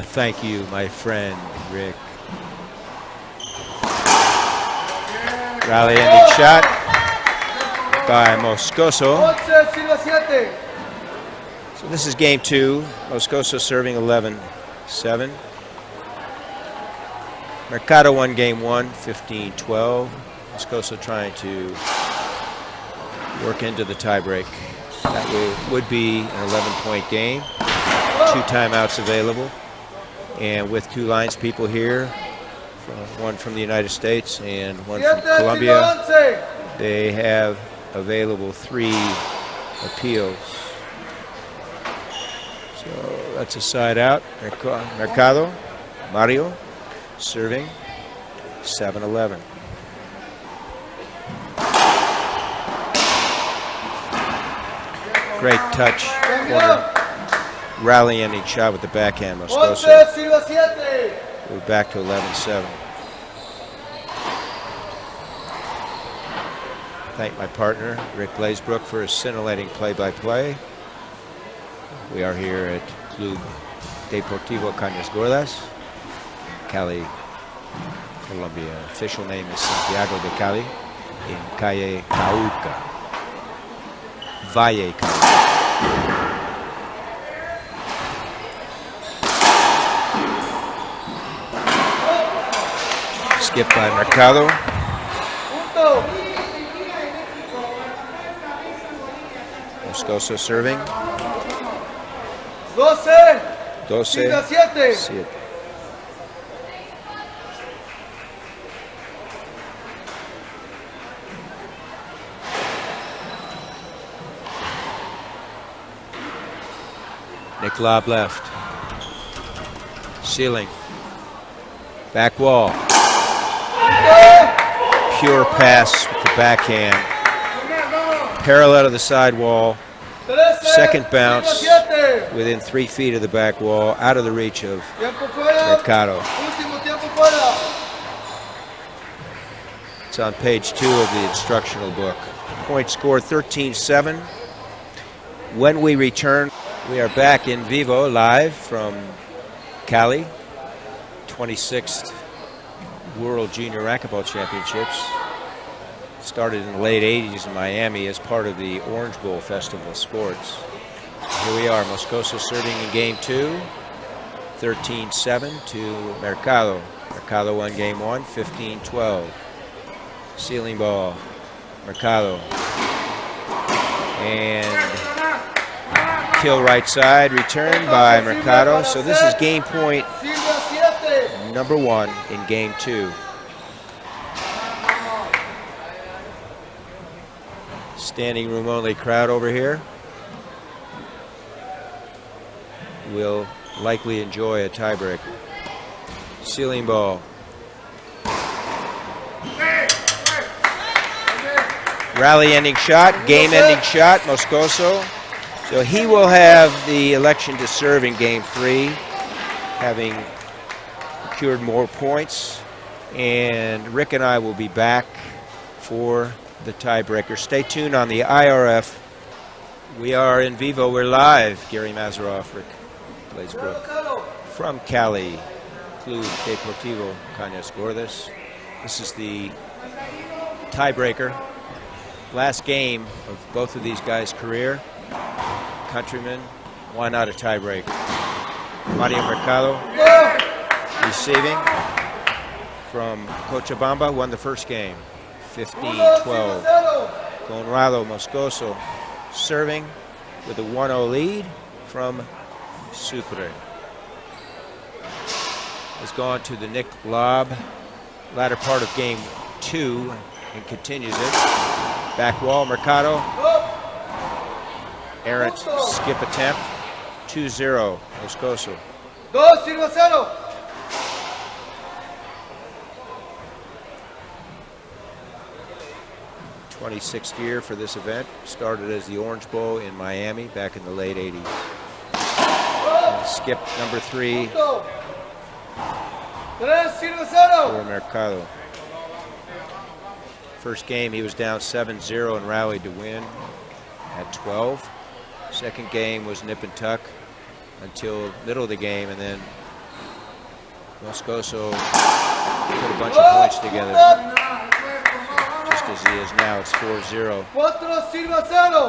Thank you, my friend, Rick. Rally ending shot by Moscoso. So this is game 2. Moscoso serving 11-7. Mercado won game 1, 15-12. Moscoso trying to work into the tiebreak. That would be an 11-point game. 2 timeouts available. And with 2 lines people here, one from the United States and one from Colombia, they have available 3 appeals. So that's a side out. Mercado, Mario, serving 7-11. Great touch. Corner. Rally ending shot with the backhand. Moscoso. We're back to 11-7. Thank my partner, Rick Blazebrook, for his scintillating play-by-play. We are here at Club Deportivo Cañas Gordas, Cali, Colombia. Official name is Santiago de Cali, in Calle Cauca, Valle Cauca. Skip by Mercado. Moscoso serving. 12-7. Nick Lob left. Ceiling. Back wall. Pure pass with the backhand. Parallel to the side wall. Second bounce within 3 feet of the back wall, out of the reach of Mercado. It's on page 2 of the instructional book. Point score 13-7. When we return, we are back in vivo live from Cali, 26th World Junior Racquetball Championships. Started in the late 80s in Miami as part of the Orange Bowl Festival of Sports. Here we are, Moscoso serving in game 2, 13-7 to Mercado. Mercado won game 1, 15-12. Ceiling ball, Mercado. And kill right side, returned by Mercado. So this is game point number 1 in game 2. Standing room only crowd over here will likely enjoy a tiebreaker. Ceiling ball. Rally ending shot, game ending shot, Moscoso. So he will have the election to serve in game 3, having secured more points. And Rick and I will be back for the tiebreaker. Stay tuned on the IRF. We are in vivo. We're live. Gary Mazeroff, Rick Blazebrook from Cali, Club Deportivo Cañas Gordas. This is the tiebreaker. Last game of both of these guys' career. Countrymen, why not a tiebreaker? Mario Mercado receiving from Cochabamba, won the first game. 15-12. Conrado Moscoso serving with a 1-0 lead from Sucre. Has gone to the Nick Lob, latter part of game 2, and continues it. Back wall, Mercado. Errant skip attempt. 2-0, Moscoso. 2-0. 26th year for this event. Started as the Orange Bowl in Miami back in the late 80s. And skip number 3 for Mercado. First game he was down 7-0 and rallied to win at 12. Second game was nip and tuck until middle of the game, and then Moscoso put a bunch of points together. Just as he is now, it's 4-0.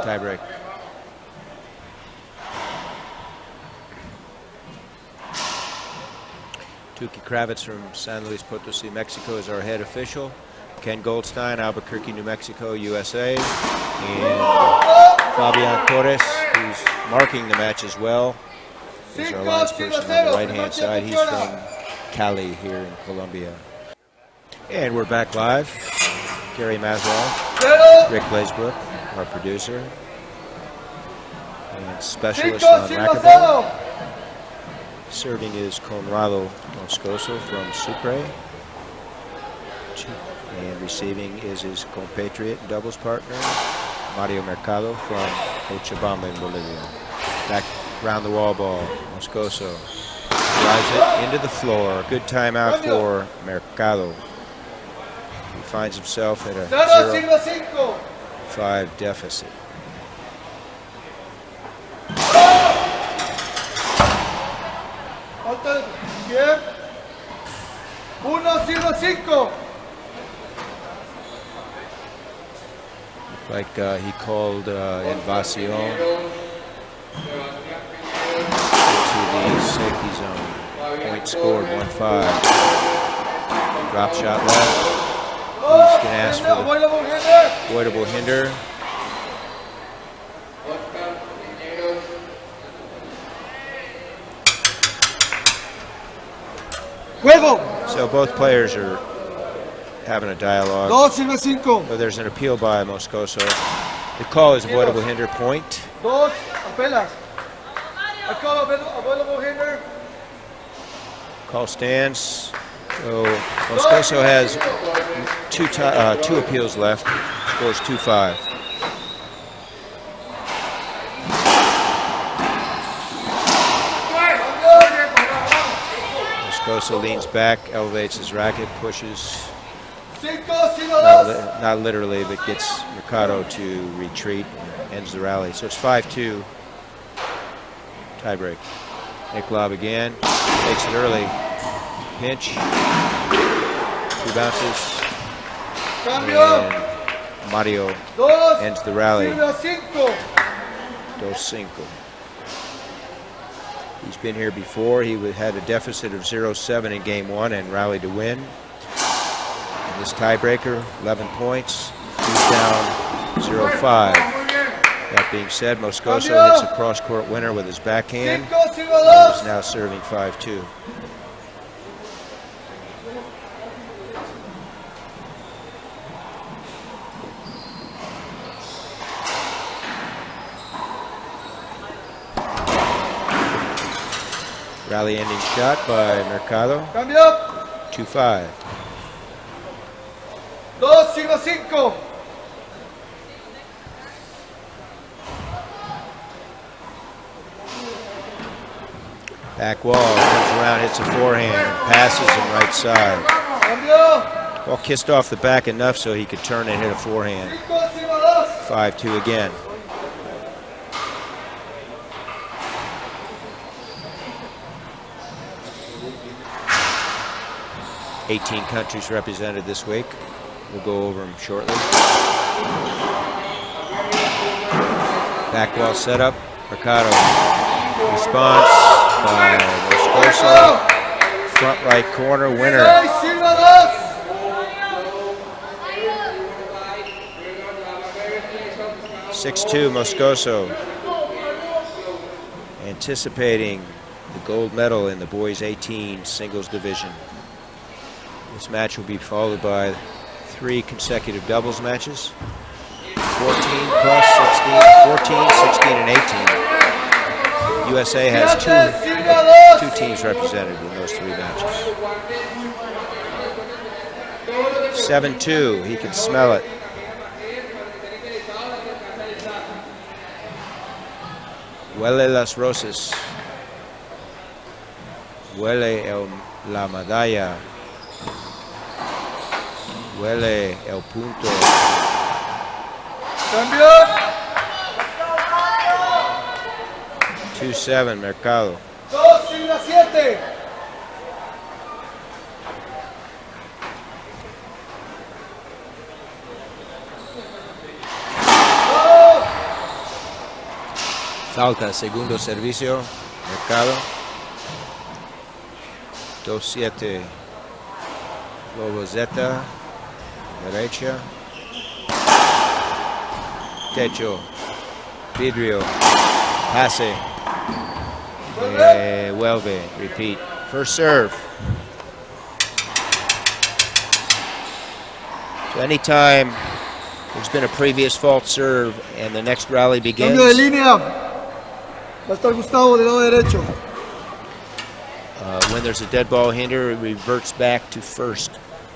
Tiebreak. Tuki Kravitz from San Luis Potosí, Mexico is our head official. Ken Goldstein, Albuquerque, New Mexico, USA. And Fabian Torres, who's marking the match as well, is our lines person on the right-hand side. He's from Cali here in Colombia. And we're back live. Gary Maslow, Rick Blaisbrook, our producer, and specialist on racquetball. Serving is Conrado Moscoso from Sucre. And receiving is his compatriot and doubles partner, Mario Mercado from Cochabamba in Bolivia. Back around the wall ball, Moscoso drives it into the floor. Good timeout for Mercado. He finds himself at a 0-5 deficit. Like he called Invasion into the safety zone. Point scored, 1-5. Drop shot left. He's going to ask for the avoidable hinder. So both players are having a dialogue. So there's an appeal by Moscoso. The call is avoidable hinder, point. Call stands. So Moscoso has two appeals left. Scores 2-5. Moscoso leans back, elevates his racket, pushes. Not literally, but gets Mercado to retreat and ends the rally. So it's 5-2. Tiebreak. Nick Lob again. Takes it early. Pinch. 2 bounces. And Mario ends the rally. 2-5. He's been here before. He had a deficit of 0-7 in game 1 and rallied to win. And this tiebreaker, 11 points. He's down 0-5. That being said, Moscoso hits a cross-court winner with his backhand. He's now serving 5-2. Rally ending shot by Mercado. 2-5. 2-5. Back wall, comes around, hits a forehand, passes him right side. Ball kissed off the back enough so he could turn and hit a forehand. 5-2 again. $18 countries represented this week. We'll go over them shortly. Back wall setup. Mercado response by Moscoso. Front right corner winner. 6-2 Moscoso. Anticipating the gold medal in the boys 18 singles division. This match will be followed by 3 consecutive doubles matches. 14 plus 16, 14, 16, and 18. USA has two teams represented in those 3 matches. 7-2, he can smell it. Huele las rosas. Huele la medalla. Huele el punto. Cambio. 2-7, Mercado. 2-7. Falta, segundo servicio, Mercado. 2-7. Lobo Zeta, derecha. Techo, vidrio, pase. Vuelve, repeat. First serve. So anytime there's been a previous false serve and the next rally begins, Cambio de línea. Va a estar Gustavo del lado derecho. when there's a dead ball hinder, it reverts back to first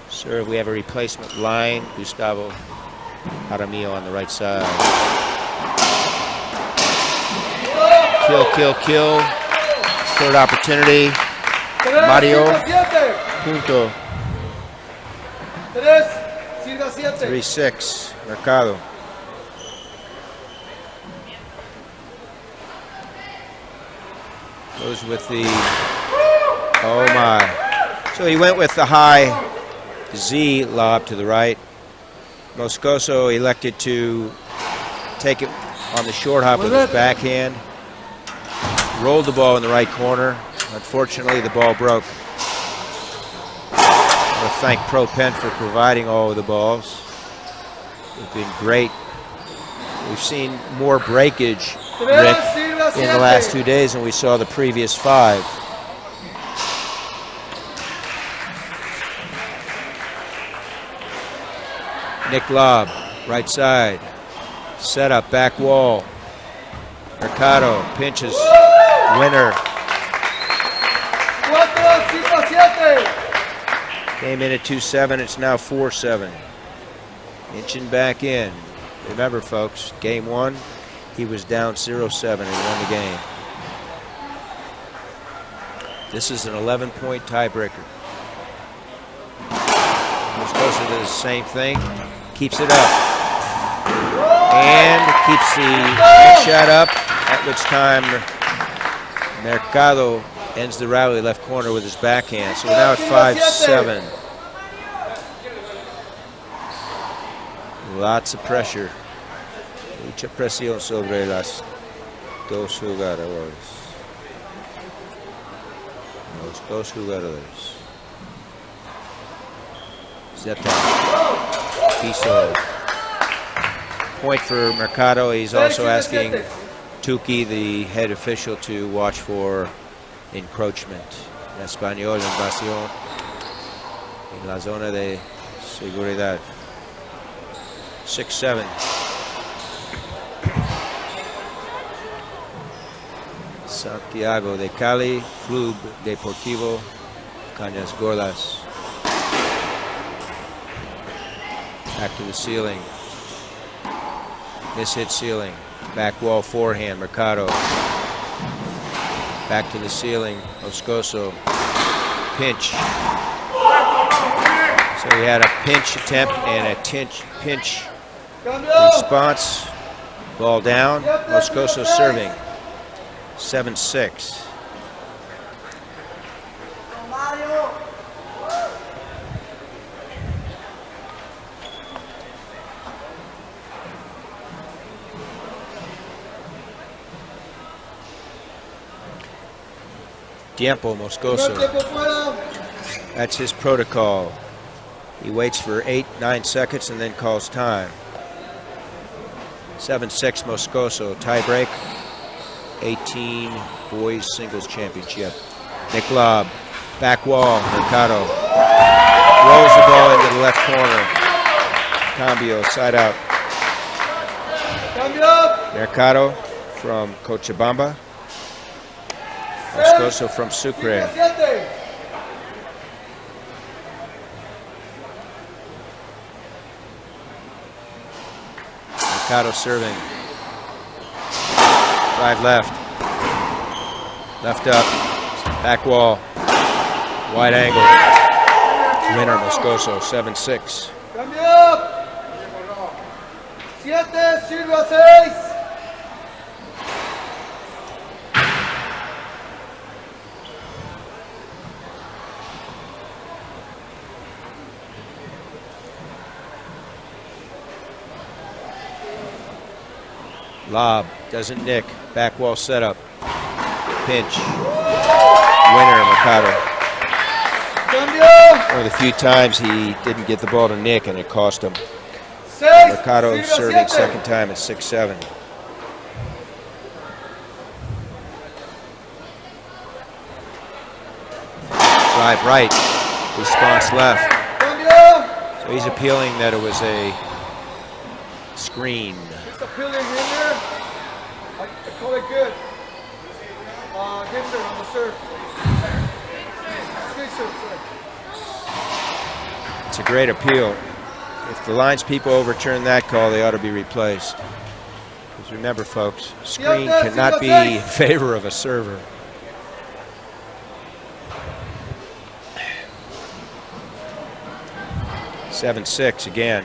serve. We have a replacement line. Gustavo Jaramillo on the right side. Kill, kill, kill. Third opportunity. Mario. Punto. 3-6. Mercado. Goes with the, oh my. So he went with the high Z lob to the right. Moscoso elected to take it on the short hop with his backhand. Rolled the ball in the right corner. Unfortunately, the ball broke. I want to thank Pro Pen for providing all of the balls. They've been great. We've seen more breakage, Rick, in the last 2 days than we saw the previous 5. Nick Lob, right side. Set up, back wall. Mercado pinches. Winner. Came in at 2-7. It's now 4-7. Inching back in. Remember, folks, game 1, he was down 0-7 and won the game. This is an 11-point tiebreaker. Moscoso does the same thing. Keeps it up. And keeps the next shot up, at which time Mercado ends the rally left corner with his backhand. So we're now at 5-7. Lots of pressure. Mucha presión sobre las dos jugadores. Los dos jugadores. Zeta. Piso. Point for Mercado. He's also asking Tuki, the head official, to watch for encroachment. En español, invasión en la zona de seguridad. 6-7. Santiago de Cali, Club Deportivo Cañas Gordas. Back to the ceiling. Mishit ceiling. Back wall forehand, Mercado. Back to the ceiling, Moscoso. Pinch. So he had a pinch attempt and a pinch response. Ball down. Moscoso serving. 7-6. Tiempo, Moscoso. That's his protocol. He waits for 8-9 seconds and then calls time. 7-6 Moscoso, tie break. 18 boys singles championship. Nick Lob, back wall, Mercado. Rolls the ball into the left corner. Cambio, side out. Mercado from Cochabamba. Moscoso from Sucre. Marcado serving. 5 left. Left up. Back wall. Wide angle. Winner Moscoso, 7-6. Cambio. 7, sirve a 6. Lob, doesn't nick. Back wall setup. Pinch. Winner Mercado. Cambio. One of the few times he didn't get the ball to Nick and it cost him. 6, Mercado sirve a serving 7. second time at 6-7. Drive right. Response left. Cambio. So he's appealing that it was a screen. It's a pillar hinder. I call it good. Hinder on the serve. Screen serve, sorry. It's a great appeal. If the lines people overturn that call, they ought to be replaced. Because remember, folks, screen cannot be in favor of a server. 7-6 again.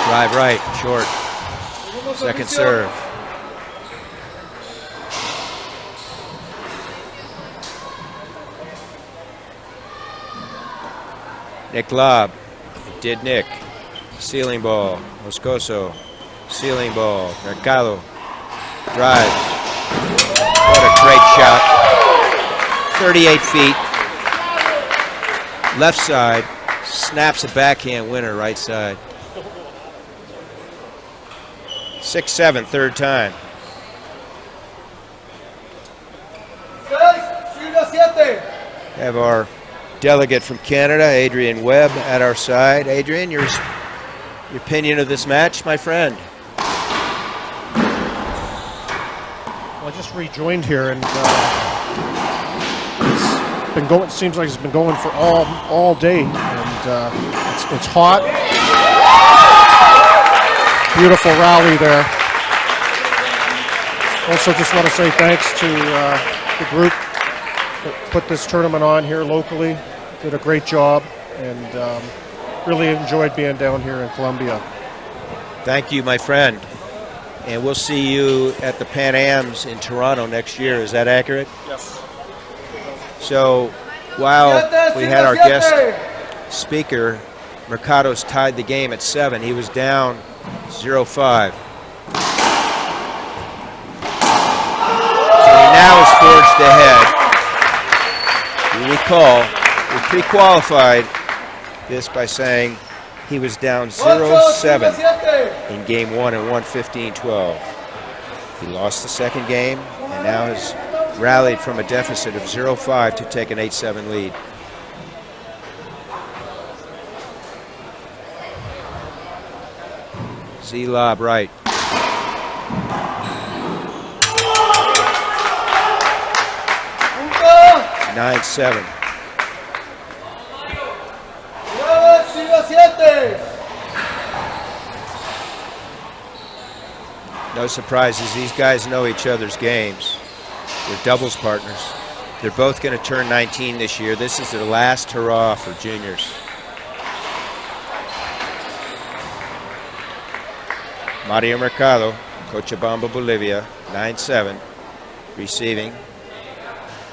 Drive right, short. Second serve. Nick lob. It did Nick. Ceiling ball. Moscoso. Ceiling ball. Mercado. Drive. What a great shot. 38 feet. Left side. Snaps a backhand winner right side. 6-7, third time. 6, sirve a 7. Have our delegate from Canada, Adrian Webb, at our side. Adrian, your opinion of this match, my friend? Well, I just rejoined here, and it's been going. Seems like it's been going for all day, and it's hot. Beautiful rally there. Also, just want to say thanks to the group that put this tournament on here locally. Did a great job, and really enjoyed being down here in Colombia. Thank you, my friend. And we'll see you at the Pan Ams in Toronto next year. Is that accurate? Yes. So while we had our guest speaker, Mercado's tied the game at 7. He was down 0-5. So he now is forged ahead. You recall, we pre-qualified this by saying he was down 0-7 in game 1 and won 15-12. He lost the second game and now has rallied from a deficit of 0-5 to take an 8-7 lead. Z lob right. 9-7. No surprises. These guys know each other's games. They're doubles partners. They're both going to turn 19 this year. This is their last hurrah for juniors. Mario Mercado, Cochabamba, Bolivia, 9-7. Receiving.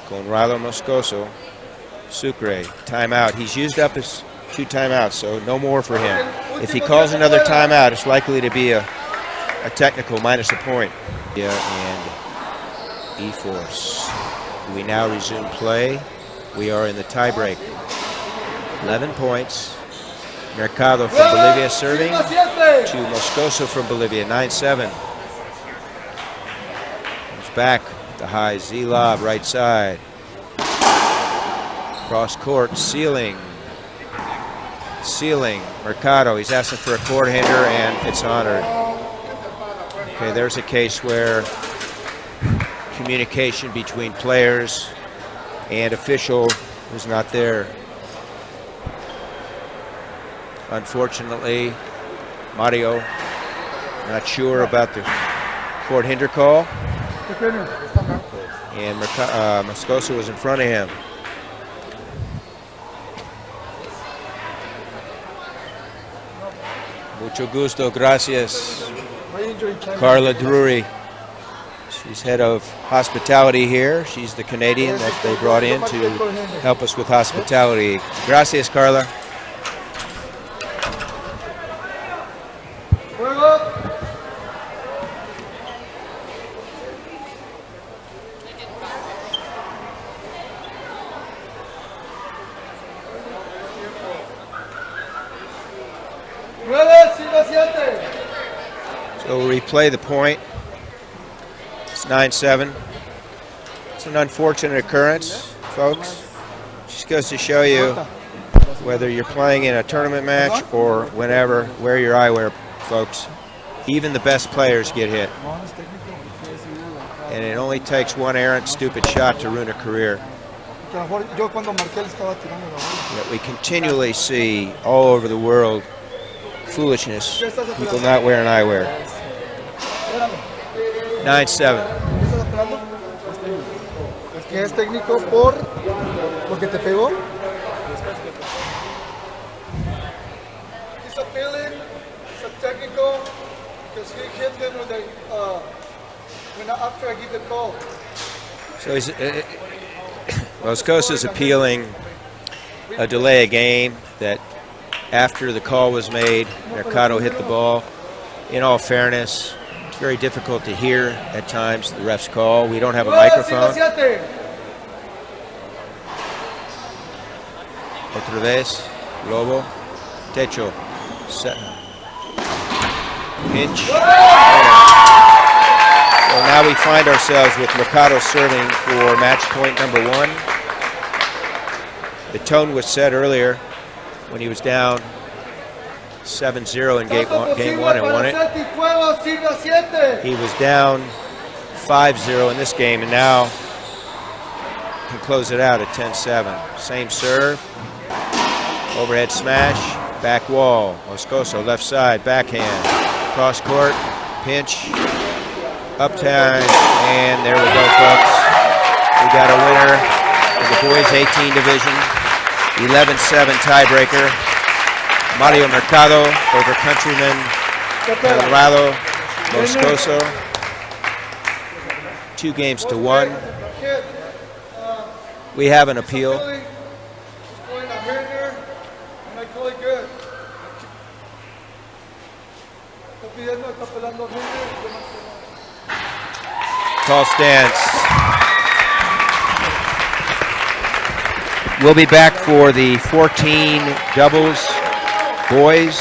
Conrado Moscoso. Sucre, timeout. He's used up his 2 timeouts, so no more for him. If he calls another timeout, it's likely to be a technical minus a point. Yeah, and E-Force. We now resume play. We are in the tiebreak. 11 points. Mercado from Bolivia serving to Moscoso from Bolivia, 9-7. Comes back, the high Z lob, right side. Cross court, ceiling. Mercado, he's asking for a court hinder and it's honored. Okay, there's a case where communication between players and official was not there. Unfortunately, Mario not sure about the court hinder call. And Moscoso was in front of him. Mucho gusto, gracias. Carla Drury. She's head of hospitality here. She's the Canadian that they brought in to help us with hospitality. Gracias, Carla. So we'll replay the point. It's 9-7. It's an unfortunate occurrence, folks. Just goes to show you whether you're playing in a tournament match or whenever, wear your eyewear, folks. Even the best players get hit. And it only takes one errant, stupid shot to ruin a career. Yet we continually see all over the world foolishness, people not wearing eyewear. 9-7. Que es técnico porque te pegó. He's appealing, he's a technical because he hit them when after I give the call. So he's Moscoso's appealing a delay of game that after the call was made, Mercado hit the ball. In all fairness, it's very difficult to hear at times the ref's call. We don't have a microphone. Otra vez, Lobo, Techo, set. Pinch. So now we find ourselves with Mercado serving for match point number 1. The tone was set earlier when he was down 7-0 in game one and won it. He was down 5-0 in this game and now can close it out at 10-7. Same serve, overhead smash, back wall. Moscoso left side, backhand, cross court, pinch, up time, and there we go, folks. We got a winner in the boys 18 division, 11-7 tiebreaker. Mario Mercado over countryman Colorado Moscoso. 2-1. We have an appeal. Call stands. We'll be back for the 14 doubles boys